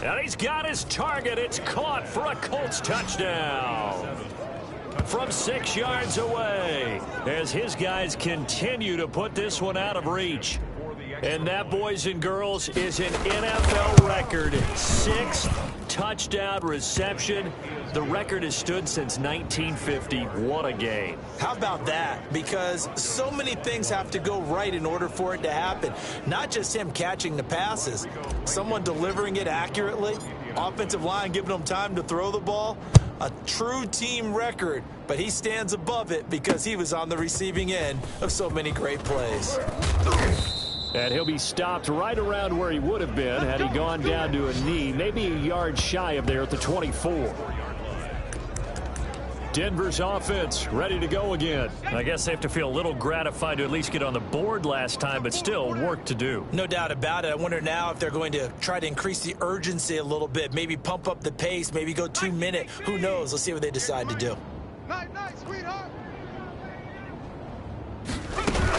[SPEAKER 2] And he's got his target. It's caught for a Colts touchdown. From 6 yards away as his guys continue to put this one out of reach. And that, boys and girls, is an NFL record. 6th touchdown reception. The record has stood since 1950. What a game.
[SPEAKER 3] How about that? Because so many things have to go right in order for it to happen. Not just him catching the passes. Someone delivering it accurately. Offensive line giving them time to throw the ball. A true team record. But he stands above it because he was on the receiving end of so many great plays.
[SPEAKER 2] And he'll be stopped right around where he would have been had he gone down to a knee, maybe a yard shy of there at the 24. Denver's offense ready to go again. I guess they have to feel a little gratified to at least get on the board last time, but still work to do.
[SPEAKER 3] No doubt about it. I wonder now if they're going to try to increase the urgency a little bit, maybe pump up the pace, maybe go 2-minute. Who knows? Let's see what they decide to do.
[SPEAKER 4] Night, night, sweetheart.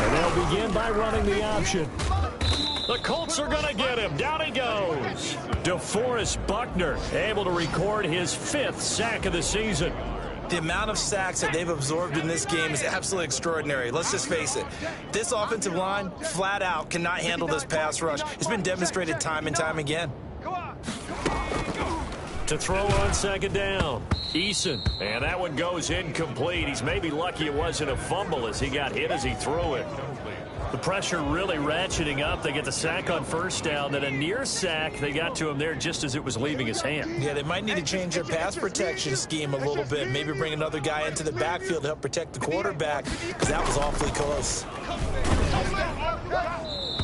[SPEAKER 2] And they'll begin by running the option. The Colts are going to get him. Down he goes. DeForest Buckner able to record his 5th sack of the season.
[SPEAKER 3] The amount of sacks that they've absorbed in this game is absolutely extraordinary. Let's just face it. This offensive line, flat out, cannot handle this pass rush. It's been demonstrated time and time again.
[SPEAKER 2] To throw on 2nd down, Eason. And that one goes incomplete. He's maybe lucky it wasn't a fumble as he got hit as he threw it. The pressure really ratcheting up. They get the sack on 1st down. Then a near sack. They got to him there just as it was leaving his hand.
[SPEAKER 3] Yeah, they might need to change their pass protection scheme a little bit. Maybe bring another guy into the backfield to help protect the quarterback, because that was awfully close.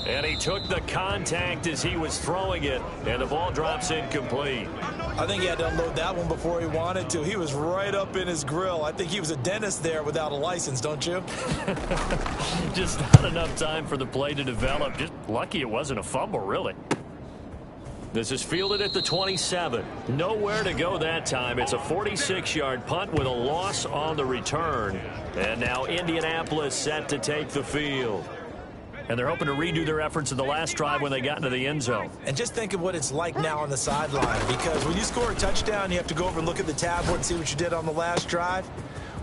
[SPEAKER 2] And he took the contact as he was throwing it, and the ball drops incomplete.
[SPEAKER 3] I think he had to unload that one before he wanted to. He was right up in his grill. I think he was a dentist there without a license, don't you?
[SPEAKER 2] Just not enough time for the play to develop. Just lucky it wasn't a fumble, really. This is fielded at the 27. Nowhere to go that time. It's a 46-yard punt with a loss on the return. And now Indianapolis set to take the field. And they're hoping to redo their efforts in the last drive when they got into the end zone.
[SPEAKER 3] And just think of what it's like now on the sideline, because when you score a touchdown, you have to go over and look at the tab board and see what you did on the last drive.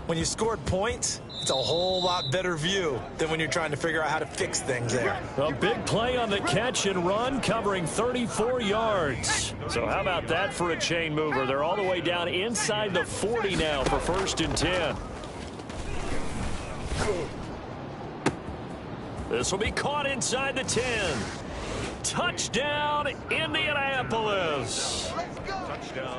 [SPEAKER 3] When you scored points, it's a whole lot better view than when you're trying to figure out how to fix things there.
[SPEAKER 2] A big play on the catch and run, covering 34 yards. So how about that for a chain mover? They're all the way down inside the 40 now for 1st and 10. This will be caught inside the 10. Touchdown, Indianapolis.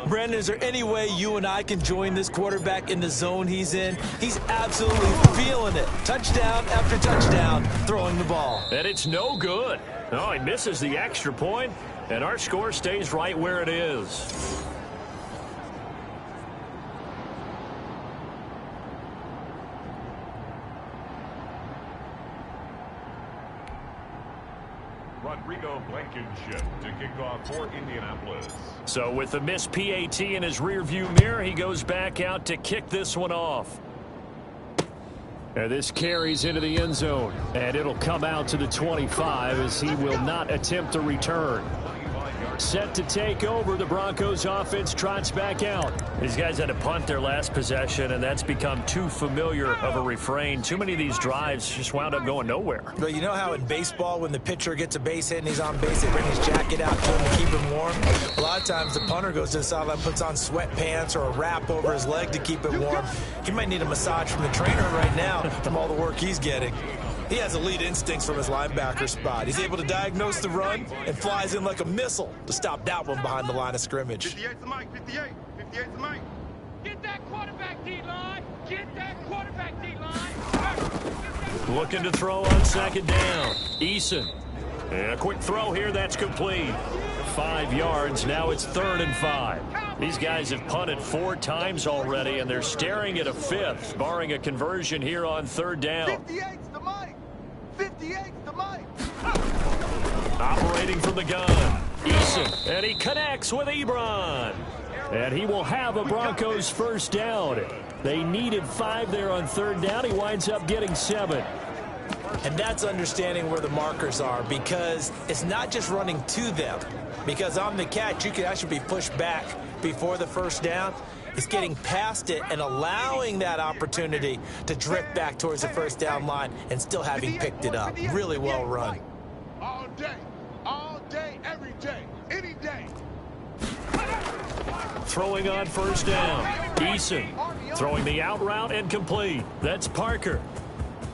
[SPEAKER 3] Brandon, is there any way you and I can join this quarterback in the zone he's in? He's absolutely feeling it. Touchdown after touchdown, throwing the ball.
[SPEAKER 2] And it's no good. Oh, he misses the extra point, and our score stays right where it is.
[SPEAKER 1] Rodrigo Blankenship to kick off for Indianapolis.
[SPEAKER 2] So with the missed PAT in his rearview mirror, he goes back out to kick this one off. And this carries into the end zone, and it'll come out to the 25 as he will not attempt a return. Set to take over, the Broncos offense trots back out. These guys had to punt their last possession, and that's become too familiar of a refrain. Too many of these drives just wound up going nowhere.
[SPEAKER 3] But you know how in baseball, when the pitcher gets a base hit and he's on base, they bring his jacket out to him to keep him warm? A lot of times the punter goes to the sideline, puts on sweatpants or a wrap over his leg to keep it warm. He might need a massage from the trainer right now from all the work he's getting. He has elite instincts from his linebacker spot. He's able to diagnose the run and flies in like a missile to stop that one behind the line of scrimmage.
[SPEAKER 4] 58's the mic, 58. 58's the mic. Get that quarterback, D-line. Get that quarterback, D-line.
[SPEAKER 2] Looking to throw on 2nd down. Eason. And a quick throw here, that's complete. 5 yards, now it's 3rd and 5. These guys have punted 4 times already, and they're staring at a 5th, barring a conversion here on 3rd down.
[SPEAKER 4] 58's the mic. 58's the mic.
[SPEAKER 2] Operating from the gun, Eason, and he connects with Ebron. And he will have a Broncos 1st down. They needed 5 there on 3rd down. He winds up getting 7.
[SPEAKER 3] And that's understanding where the markers are, because it's not just running to them. Because on the catch, you can actually be pushed back before the 1st down. It's getting past it and allowing that opportunity to drift back towards the 1st down line and still having picked it up. Really well run.
[SPEAKER 4] All day, every day, any day.
[SPEAKER 2] Throwing on 1st down. Eason throwing the out route and complete. That's Parker.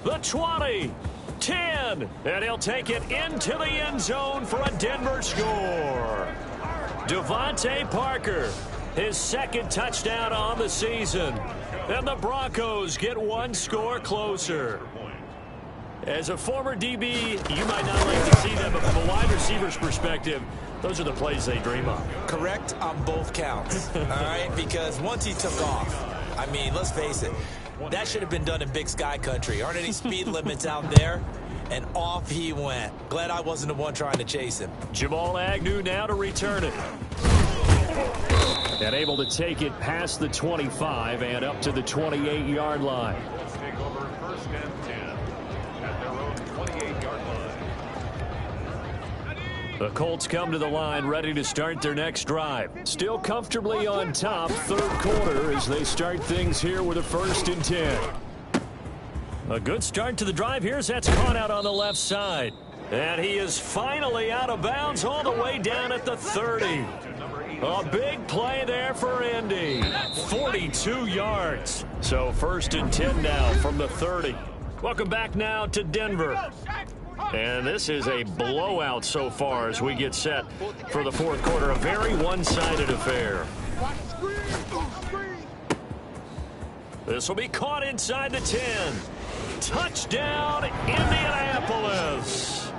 [SPEAKER 2] The 20, 10, and he'll take it into the end zone for a Denver score. Devontae Parker, his 2nd touchdown on the season. And the Broncos get 1 score closer. As a former DB, you might not like to see that, but from a wide receiver's perspective, those are the plays they dream of.
[SPEAKER 3] Correct on both counts, all right? Because once he took off, I mean, let's face it, that should have been done in Big Sky Country. Aren't any speed limits out there? And off he went. Glad I wasn't the one trying to chase him.
[SPEAKER 2] Jamal Agnew now to return it. And able to take it past the 25 and up to the 28-yard line.
[SPEAKER 1] Take over 1st and 10 at their own 28-yard line.
[SPEAKER 2] The Colts come to the line ready to start their next drive. Still comfortably on top, third quarter as they start things here with a 1st and 10. A good start to the drive here as that's caught out on the left side. And he is finally out of bounds all the way down at the 30. A big play there for Indy. 42 yards. So 1st and 10 now from the 30. Welcome back now to Denver. And this is a blowout so far as we get set for the 4th quarter. A very one-sided affair. This will be caught inside the 10. Touchdown, Indianapolis.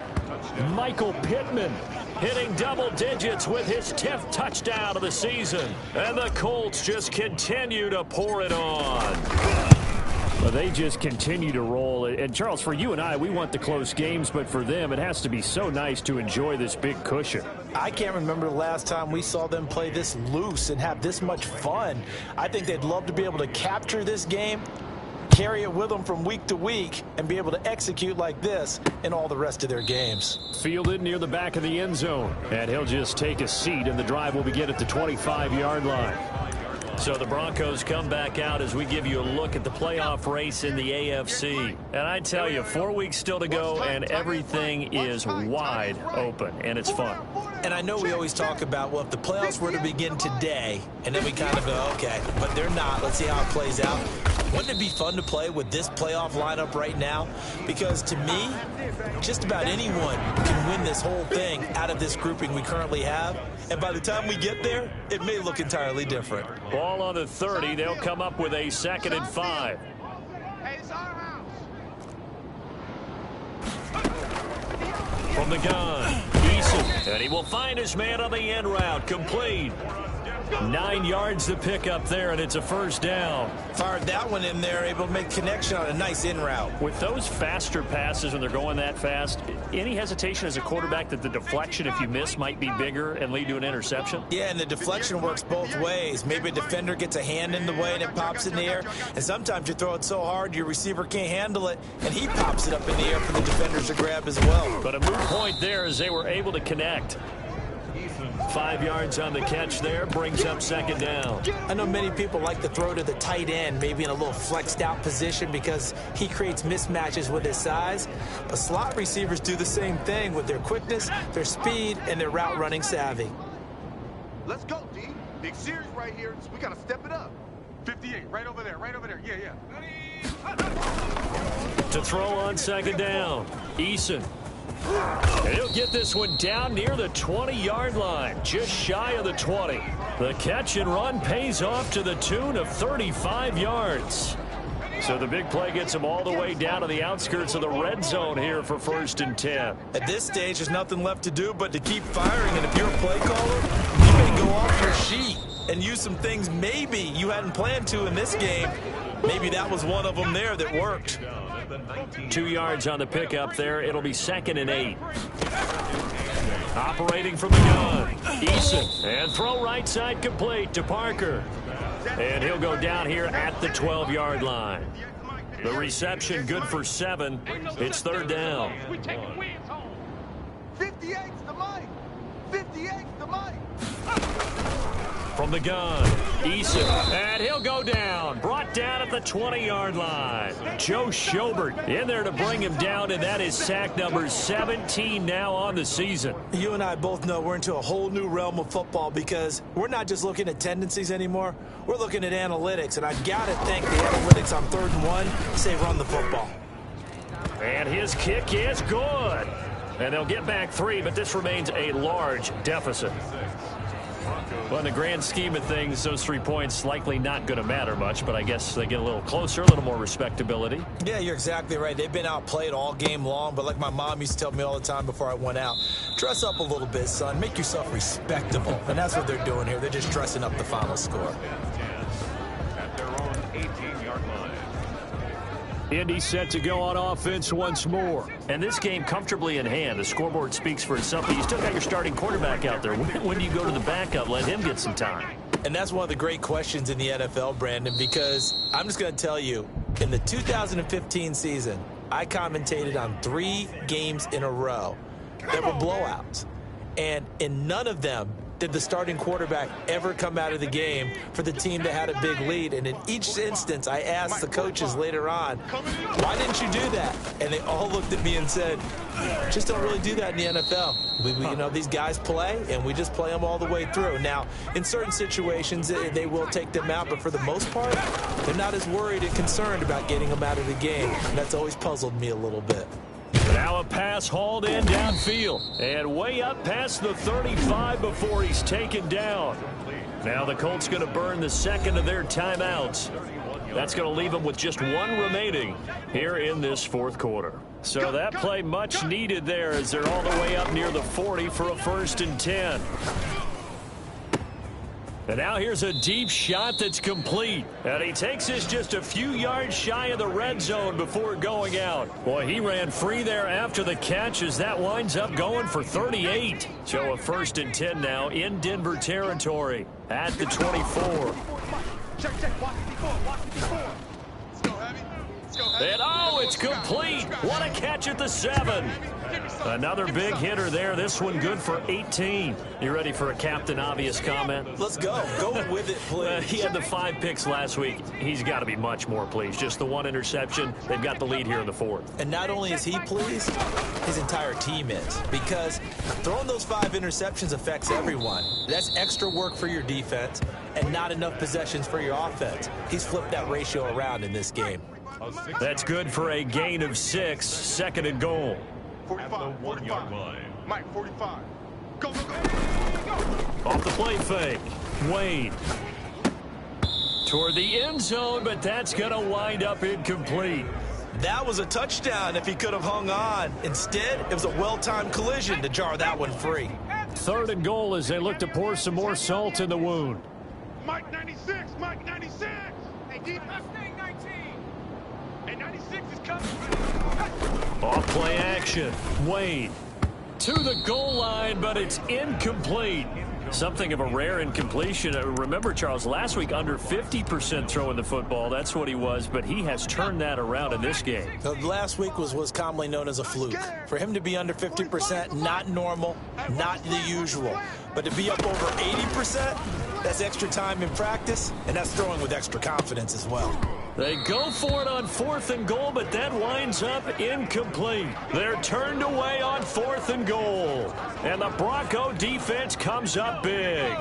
[SPEAKER 2] Michael Pittman hitting double digits with his 10th touchdown of the season. And the Colts just continue to pour it on. Well, they just continue to roll. And, Charles, for you and I, we want the close games, but for them, it has to be so nice to enjoy this big cushion.
[SPEAKER 3] I can't remember the last time we saw them play this loose and have this much fun. I think they'd love to be able to capture this game, carry it with them from week to week, and be able to execute like this in all the rest of their games.
[SPEAKER 2] Fielded near the back of the end zone, and he'll just take a seat, and the drive will begin at the 25-yard line. So the Broncos come back out as we give you a look at the playoff race in the AFC. And I tell you, 4 weeks still to go, and everything is wide open, and it's fun.
[SPEAKER 3] And I know we always talk about, well, if the playoffs were to begin today, and then we kind of go, okay, but they're not. Let's see how it plays out. Wouldn't it be fun to play with this playoff lineup right now? Because to me, just about anyone can win this whole thing out of this grouping we currently have. And by the time we get there, it may look entirely different.
[SPEAKER 2] Ball on the 30. They'll come up with a 2nd and 5.
[SPEAKER 4] Hey, it's our house.
[SPEAKER 2] From the gun, Eason. And he will find his man on the end route. Complete. 9 yards to pick up there, and it's a 1st down.
[SPEAKER 3] Fired that one in there, able to make connection on a nice in route.
[SPEAKER 2] With those faster passes when they're going that fast, any hesitation as a quarterback that the deflection, if you miss, might be bigger and lead to an interception?
[SPEAKER 3] Yeah, and the deflection works both ways. Maybe a defender gets a hand in the way and it pops in the air. And sometimes you throw it so hard your receiver can't handle it, and he pops it up in the air for the defenders to grab as well.
[SPEAKER 2] But a moot point there as they were able to connect. 5 yards on the catch there, brings up 2nd down.
[SPEAKER 3] I know many people like to throw to the tight end, maybe in a little flexed out position because he creates mismatches with his size. But slot receivers do the same thing with their quickness, their speed, and their route running savvy.
[SPEAKER 4] Let's go, D. Big series right here. We got to step it up. 58, right over there, right over there. Yeah.
[SPEAKER 2] To throw on 2nd down, Eason. And he'll get this one down near the 20-yard line, just shy of the 20. The catch and run pays off to the tune of 35 yards. So the big play gets him all the way down to the outskirts of the red zone here for 1st and 10.
[SPEAKER 3] At this stage, there's nothing left to do but to keep firing. And if you're a play caller, you may go off your sheet and use some things maybe you hadn't planned to in this game. Maybe that was one of them there that worked.
[SPEAKER 2] 2 yards on the pickup there. It'll be 2nd and 8. Operating from the gun, Eason. And throw right side complete to Parker. And he'll go down here at the 12-yard line. The reception good for 7. It's 3rd down.
[SPEAKER 4] 58's the mic. 58's the mic.
[SPEAKER 2] From the gun, Eason, and he'll go down. Brought down at the 20-yard line. Joe Schobert in there to bring him down, and that is sack number 17 now on the season.
[SPEAKER 3] You and I both know we're into a whole new realm of football because we're not just looking at tendencies anymore. We're looking at analytics, and I've got to thank the analytics on 3rd and 1 say run the football.
[SPEAKER 2] And his kick is good. And they'll get back 3, but this remains a large deficit. Well, in the grand scheme of things, those 3 points likely not going to matter much, but I guess they get a little closer, a little more respectability.
[SPEAKER 3] Yeah, you're exactly right. They've been outplayed all game long, but like my mom used to tell me all the time before I went out, dress up a little bit, son. Make yourself respectable. And that's what they're doing here. They're just dressing up the final score.
[SPEAKER 1] At their own 18-yard line.
[SPEAKER 2] Indy set to go on offense once more. And this game comfortably in hand. The scoreboard speaks for itself, but you still got your starting quarterback out there. When do you go to the backup? Let him get some time.
[SPEAKER 3] And that's one of the great questions in the NFL, Brandon, because I'm just going to tell you, in the 2015 season, I commentated on 3 games in a row that were blowouts. And in none of them did the starting quarterback ever come out of the game for the team that had a big lead. And in each instance, I asked the coaches later on, why didn't you do that? And they all looked at me and said, just don't really do that in the NFL. You know, these guys play, and we just play them all the way through. Now, in certain situations, they will take them out, but for the most part, they're not as worried and concerned about getting them out of the game. And that's always puzzled me a little bit.
[SPEAKER 2] Now a pass hauled in downfield and way up past the 35 before he's taken down. Now the Colts going to burn the second of their timeouts. That's going to leave them with just one remaining here in this fourth quarter. So that play much needed there as they're all the way up near the 40 for a 1st and 10. And now here's a deep shot that's complete. And he takes this just a few yards shy of the red zone before going out. Boy, he ran free there after the catch as that winds up going for 38. So a 1st and 10 now in Denver territory at the 24.
[SPEAKER 4] Check. Watch it before. Let's go, Heavy.
[SPEAKER 2] And oh, it's complete. What a catch at the 7. Another big hitter there. This one good for 18. You ready for a Captain Obvious comment?
[SPEAKER 3] Let's go. Go with it, please.
[SPEAKER 2] He had the 5 picks last week. He's got to be much more pleased. Just the 1 interception. They've got the lead here in the 4th.
[SPEAKER 3] And not only is he pleased, his entire team is. Because throwing those 5 interceptions affects everyone. That's extra work for your defense and not enough possessions for your offense. He's flipped that ratio around in this game.
[SPEAKER 2] That's good for a gain of 6. 2nd and goal.
[SPEAKER 4] 45, 45. Mike, 45. Go.
[SPEAKER 2] Off the play fake. Wade. Toward the end zone, but that's going to wind up incomplete.
[SPEAKER 3] That was a touchdown if he could have hung on. Instead, it was a well-timed collision to jar that one free.
[SPEAKER 2] 3rd and goal as they look to pour some more salt in the wound.
[SPEAKER 4] Mike 96. Hey, deep. Mustang 19. And 96 is coming.
[SPEAKER 2] Off play action. Wade to the goal line, but it's incomplete. Something of a rare incompletion. Remember, Charles, last week under 50% throwing the football. That's what he was, but he has turned that around in this game.
[SPEAKER 3] Last week was commonly known as a fluke. For him to be under 50%, not normal, not the usual. But to be up over 80%, that's extra time in practice, and that's throwing with extra confidence as well.
[SPEAKER 2] They go for it on 4th and goal, but that winds up incomplete. They're turned away on 4th and goal. And the Bronco defense comes up big.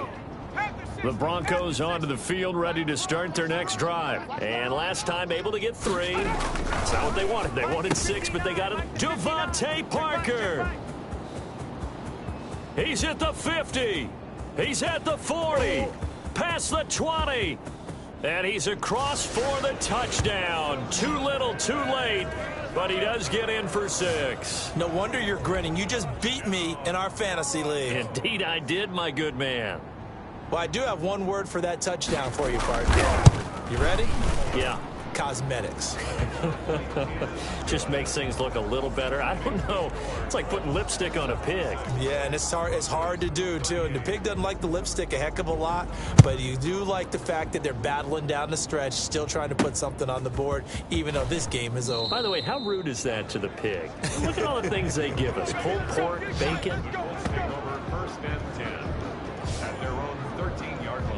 [SPEAKER 2] The Broncos onto the field, ready to start their next drive. And last time able to get 3. That's not what they wanted. They wanted 6, but they got it. Devontae Parker. He's at the 50. He's at the 40. Past the 20. And he's across for the touchdown. Too little, too late. But he does get in for 6.
[SPEAKER 3] No wonder you're grinning. You just beat me in our fantasy league.
[SPEAKER 2] Indeed I did, my good man.
[SPEAKER 3] Well, I do have one word for that touchdown for you, partner. You ready?
[SPEAKER 2] Yeah.
[SPEAKER 3] Cosmetics.
[SPEAKER 2] Just makes things look a little better. I don't know. It's like putting lipstick on a pig.
[SPEAKER 3] Yeah, and it's hard to do, too. And the pig doesn't like the lipstick a heck of a lot, but you do like the fact that they're battling down the stretch, still trying to put something on the board, even though this game is over.
[SPEAKER 2] By the way, how rude is that to the pig? Look at all the things they give us. Pulled pork, bacon.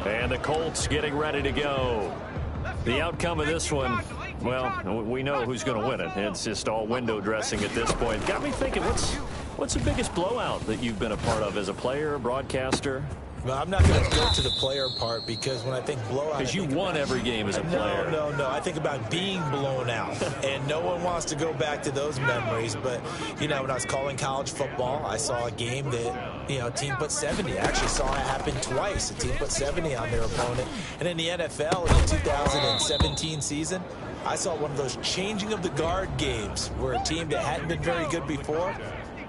[SPEAKER 2] And the Colts getting ready to go. The outcome of this one, well, we know who's going to win it. It's just all window dressing at this point. Got me thinking, what's the biggest blowout that you've been a part of as a player, broadcaster?
[SPEAKER 3] Well, I'm not going to go to the player part because when I think blowout...
[SPEAKER 2] Because you won every game as a player.
[SPEAKER 3] No. I think about being blown out. And no one wants to go back to those memories. But, you know, when I was calling college football, I saw a game that, you know, a team put 70. I actually saw it happen twice. A team put 70 on their opponent. And in the NFL in the 2017 season, I saw one of those changing of the guard games where a team that hadn't been very good before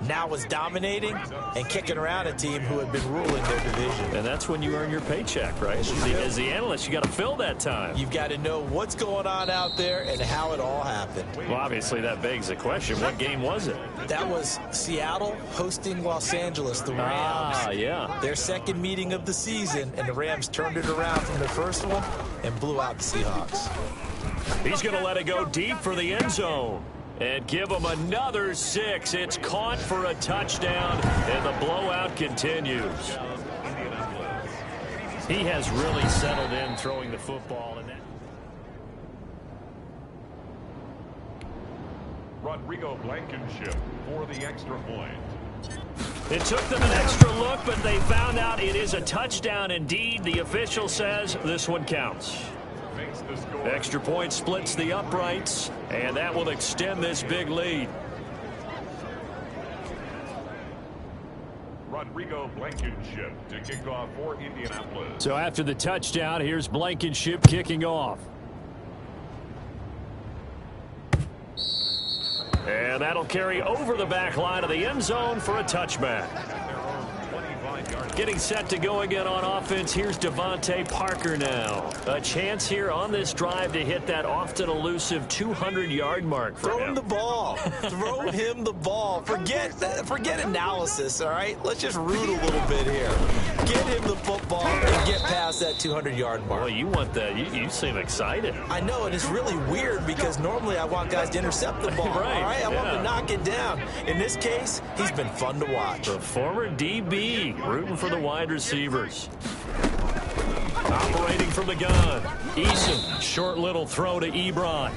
[SPEAKER 3] now was dominating and kicking around a team who had been ruling their division.
[SPEAKER 2] And that's when you earn your paycheck, right? As the analyst, you got to fill that time.
[SPEAKER 3] You've got to know what's going on out there and how it all happened.
[SPEAKER 2] Well, obviously, that begs the question, what game was it?
[SPEAKER 3] That was Seattle hosting Los Angeles, the Rams.
[SPEAKER 2] Ah, yeah.
[SPEAKER 3] Their second meeting of the season, and the Rams turned it around from their first one and blew out the Seahawks.
[SPEAKER 2] He's going to let it go deep for the end zone. And give him another 6. It's caught for a touchdown, and the blowout continues. He has really settled in throwing the football. And that
[SPEAKER 1] Rodrigo Blankenship for the extra point.
[SPEAKER 2] It took them an extra look, but they found out it is a touchdown indeed. The official says this one counts.
[SPEAKER 1] Makes the score.
[SPEAKER 2] Extra point splits the uprights, and that will extend this big lead.
[SPEAKER 1] Rodrigo Blankenship to kick off for Indianapolis.
[SPEAKER 2] So after the touchdown, here's Blankenship kicking off. And that'll carry over the back line of the end zone for a touchback. Getting set to go again on offense. Here's Devontae Parker now. A chance here on this drive to hit that often elusive 200-yard mark for him.
[SPEAKER 3] Throw him the ball. Throw him the ball. Forget analysis, all right? Let's just root a little bit here. Get him the football and get past that 200-yard mark.
[SPEAKER 2] Boy, you want that. You seem excited.
[SPEAKER 3] I know, and it's really weird because normally I want guys to intercept the ball,
[SPEAKER 2] Right,
[SPEAKER 3] all right? I want
[SPEAKER 2] yeah.
[SPEAKER 3] to knock it down. In this case, he's been fun to watch.
[SPEAKER 2] The former DB rooting for the wide receivers. Operating from the gun. Eason, short little throw to Ebron.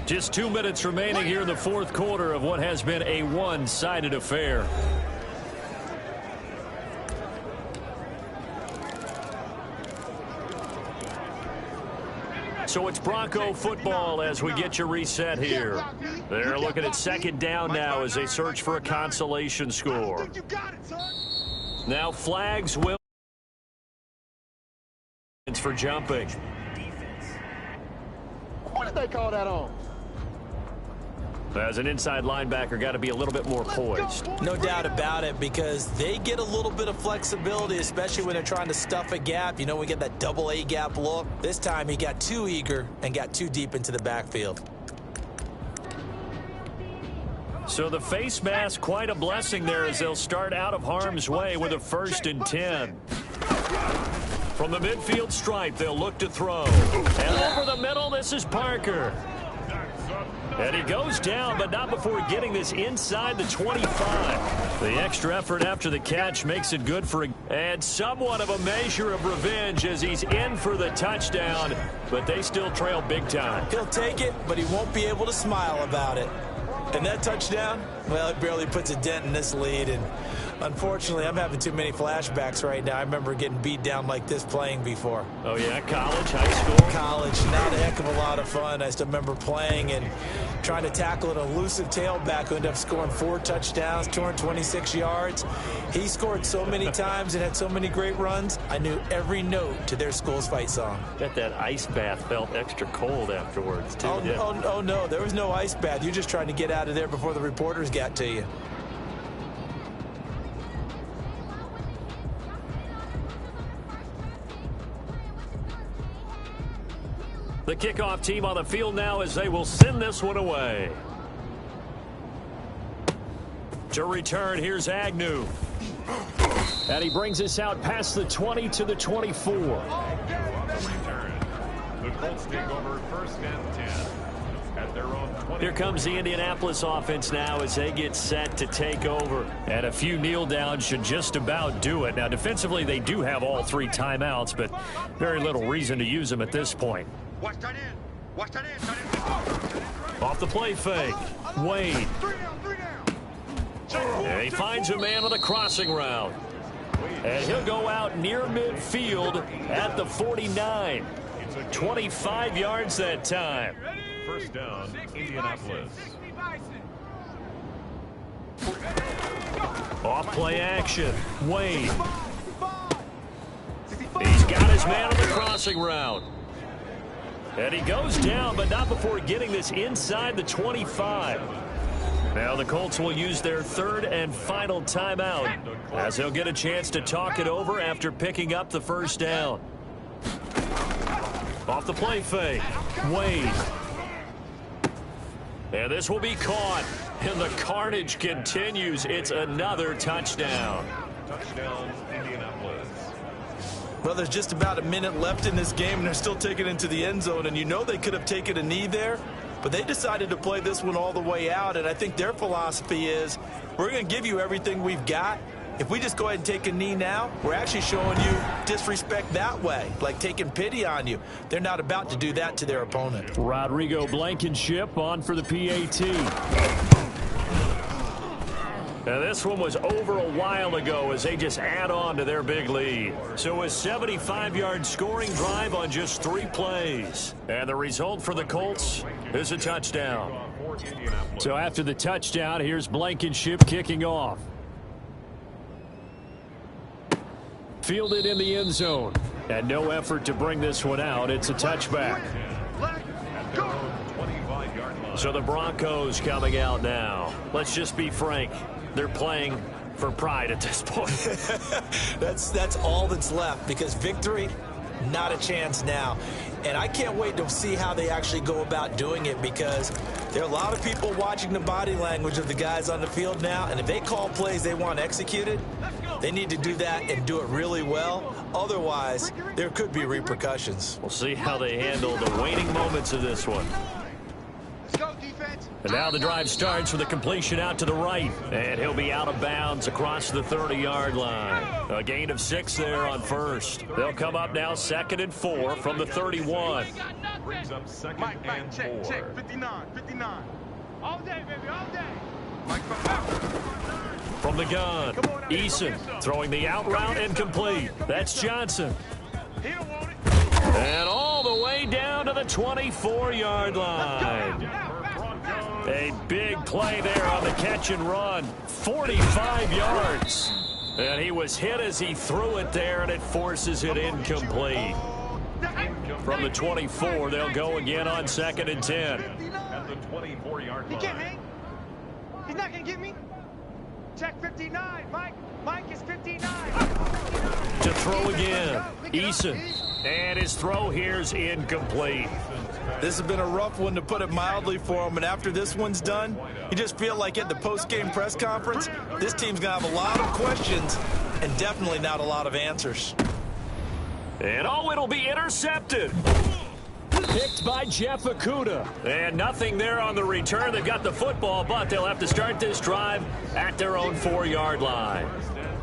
[SPEAKER 2] Just 2 minutes remaining here in the fourth quarter of what has been a one-sided affair. So it's Bronco football as we get you reset here. They're looking at second down now as they search for a consolation score. Now flags will for jumping.
[SPEAKER 4] What did they call that on?
[SPEAKER 2] As an inside linebacker, got to be a little bit more poised.
[SPEAKER 3] No doubt about it, because they get a little bit of flexibility, especially when they're trying to stuff a gap. You know, we get that double A gap look. This time he got too eager and got too deep into the backfield.
[SPEAKER 2] So the face mask, quite a blessing there as they'll start out of harm's way with a 1st and 10. From the midfield stripe, they'll look to throw. And over the middle, this is Parker. And he goes down, but not before getting this inside the 25. The extra effort after the catch makes it good for and somewhat of a measure of revenge as he's in for the touchdown, but they still trail big time.
[SPEAKER 3] He'll take it, but he won't be able to smile about it. And that touchdown, well, it barely puts a dent in this lead. And unfortunately, I'm having too many flashbacks right now. I remember getting beat down like this playing before.
[SPEAKER 2] Oh, yeah? College, high school?
[SPEAKER 3] College, not a heck of a lot of fun. I still remember playing and trying to tackle an elusive tailback who ended up scoring 4 touchdowns, 226 yards. He scored so many times and had so many great runs, I knew every note to their school's fight song.
[SPEAKER 2] Bet that ice bath felt extra cold afterwards, too.
[SPEAKER 3] Oh, no, there was no ice bath. You're just trying to get out of there before the reporters got to you.
[SPEAKER 2] The kickoff team on the field now as they will send this one away. To return, here's Agnew. And he brings us out past the 20 to the 24.
[SPEAKER 1] Return. The Colts take over 1st and 10 at their own 20.
[SPEAKER 2] Here comes the Indianapolis offense now as they get set to take over. And a few kneel downs should just about do it. Now, defensively, they do have all 3 timeouts, but very little reason to use them at this point.
[SPEAKER 4] Watch that in. Watch that in.
[SPEAKER 2] Off the play fake. Wade.
[SPEAKER 4] 3 down.
[SPEAKER 2] And he finds a man on the crossing route. And he'll go out near midfield at the 49. 25 yards that time.
[SPEAKER 1] 1st down, Indianapolis.
[SPEAKER 2] Off play action. Wade. He's got his man on the crossing route. And he goes down, but not before getting this inside the 25. Now the Colts will use their 3rd and final timeout as they'll get a chance to talk it over after picking up the 1st down. Off the play fake. Wade. And this will be caught. And the carnage continues. It's another touchdown.
[SPEAKER 1] Touchdown, Indianapolis.
[SPEAKER 3] Well, there's just about a minute left in this game, and they're still taking it into the end zone. And you know they could have taken a knee there, But they decided to play this one all the way out, and I think their philosophy is, we're going to give you everything we've got. If we just go ahead and take a knee now, we're actually showing you disrespect that way, like taking pity on you. They're not about to do that to their opponent.
[SPEAKER 2] Rodrigo Blankenship on for the PAT. Now this one was over a while ago as they just add on to their big lead. So a 75-yard scoring drive on just 3 plays. And the result for the Colts is a touchdown. So after the touchdown, here's Blankenship kicking off. Fielded in the end zone. And no effort to bring this one out. It's a touchback. So the Broncos coming out now. Let's just be frank. They're playing for pride at this point.
[SPEAKER 3] That's all that's left, because victory, not a chance now. And I can't wait to see how they actually go about doing it, because there are a lot of people watching the body language of the guys on the field now, and if they call plays they want executed, they need to do that and do it really well. Otherwise, there could be repercussions.
[SPEAKER 2] We'll see how they handle the waning moments of this one. And now the drive starts with a completion out to the right. And he'll be out of bounds across the 30-yard line. A gain of 6 there on first. They'll come up now 2nd and 4 from the 31.
[SPEAKER 1] Brings up 2nd
[SPEAKER 4] Mike,
[SPEAKER 1] and 4.
[SPEAKER 4] check, 59. All day, baby, all day. Mike,
[SPEAKER 2] From the gun, Eason throwing the out route incomplete. That's Johnson.
[SPEAKER 4] he don't want it.
[SPEAKER 2] And all the way down to the 24-yard line. A big play there on the catch and run. 45 yards. And he was hit as he threw it there, and it forces it incomplete. From the 24, they'll go again on 2nd and 10.
[SPEAKER 1] At the 24-yard
[SPEAKER 4] He can't
[SPEAKER 1] line.
[SPEAKER 4] hang. He's not going to get me. Check 59, Mike. Mike is 59.
[SPEAKER 2] To throw again, Eason. And his throw here's incomplete.
[SPEAKER 3] This has been a rough one, to put it mildly, for him. And after this one's done, you just feel like at the post-game press conference, this team's going to have a lot of questions and definitely not a lot of answers.
[SPEAKER 2] And it'll be intercepted. Picked by Jeff Okudah. And nothing there on the return. They've got the football, but they'll have to start this drive at their own 4-yard line.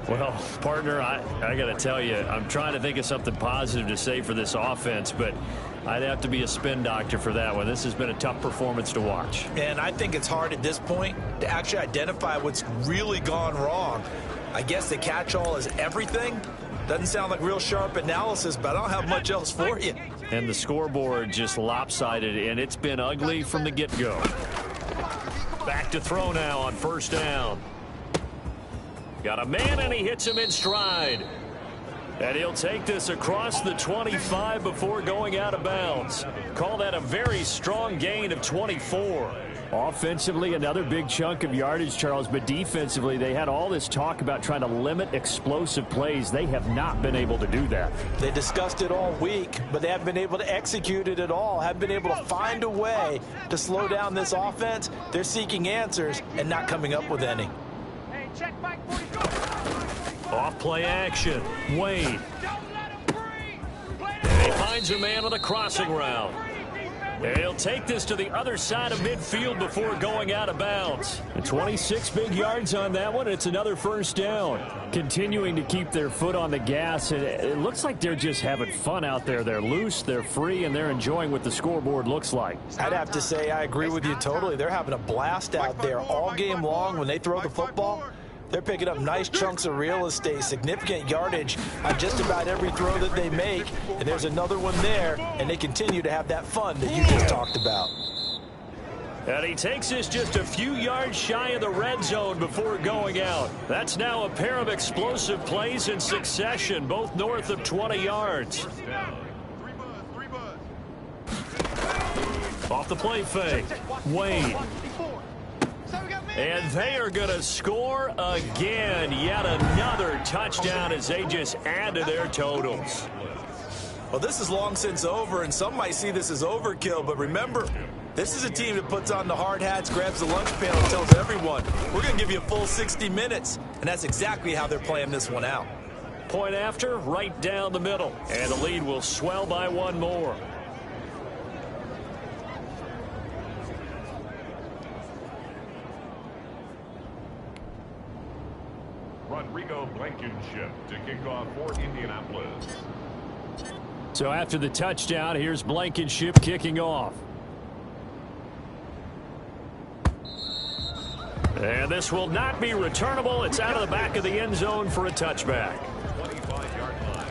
[SPEAKER 2] Well, partner, I got to tell you, I'm trying to think of something positive to say for this offense, but I'd have to be a spin doctor for that one. This has been a tough performance to watch.
[SPEAKER 3] And I think it's hard at this point to actually identify what's really gone wrong. I guess the catch-all is everything. Doesn't sound like real sharp analysis, but I don't have much else for you.
[SPEAKER 2] And the scoreboard just lopsided, and it's been ugly from the get-go. Back to throw now on 1st down. Got a man, and he hits him in stride. And he'll take this across the 25 before going out of bounds. Call that a very strong gain of 24. Offensively, another big chunk of yardage, Charles, but defensively, they had all this talk about trying to limit explosive plays. They have not been able to do that.
[SPEAKER 3] They discussed it all week, but they haven't been able to execute it at all, haven't been able to find a way to slow down this offense. They're seeking answers and not coming up with any.
[SPEAKER 4] Hey, check Mike 44.
[SPEAKER 2] Off play action. Wade.
[SPEAKER 4] Don't let him breathe.
[SPEAKER 2] And he finds a man on a crossing route. And he'll take this to the other side of midfield before going out of bounds. And 26 big yards on that one. It's another 1st down. Continuing to keep their foot on the gas. And it looks like they're just having fun out there. They're loose, they're free, and they're enjoying what the scoreboard looks like.
[SPEAKER 3] I'd have to say I agree with you totally. They're having a blast out there all game long when they throw the football. They're picking up nice chunks of real estate, significant yardage on just about every throw that they make. And there's another one there, and they continue to have that fun that you just talked about.
[SPEAKER 2] And he takes this just a few yards shy of the red zone before going out. That's now a pair of explosive plays in succession, both north of 20 yards. Off the play fake, Wade. And they are going to score again. Yet another touchdown as they just add to their totals.
[SPEAKER 3] Well, this is long since over, and some might see this as overkill. But remember, this is a team that puts on the hard hats, grabs the lunch pail, and tells everyone, we're going to give you a full 60 minutes. And that's exactly how they're playing this one out.
[SPEAKER 2] Point after, right down the middle. And the lead will swell by one more.
[SPEAKER 1] Diego Blankenship to kick off for Indianapolis.
[SPEAKER 2] So after the touchdown, here's Blankenship kicking off. And this will not be returnable. It's out of the back of the end zone for a touchback.
[SPEAKER 1] 25-yard line.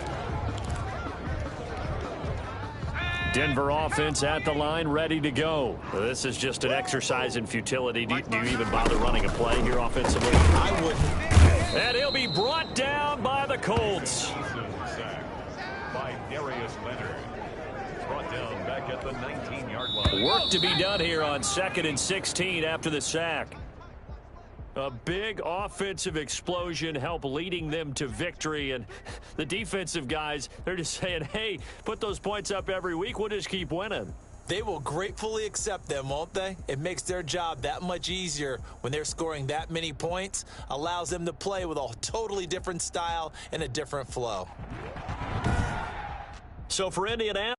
[SPEAKER 2] Denver offense at the line, ready to go. This is just an exercise in futility. Do you even bother running a play here offensively?
[SPEAKER 3] I wouldn't.
[SPEAKER 2] And he'll be brought down by the Colts.
[SPEAKER 1] Sack by Darius Leonard. Brought down back at the 19-yard line.
[SPEAKER 2] Work to be done here on 2nd and 16 after the sack. A big offensive explosion helped leading them to victory. And the defensive guys, they're just saying, hey, put those points up every week. We'll just keep winning.
[SPEAKER 3] They will gratefully accept them, won't they? It makes their job that much easier when they're scoring that many points. Allows them to play with a totally different style and a different flow.
[SPEAKER 2] So for Indianapolis,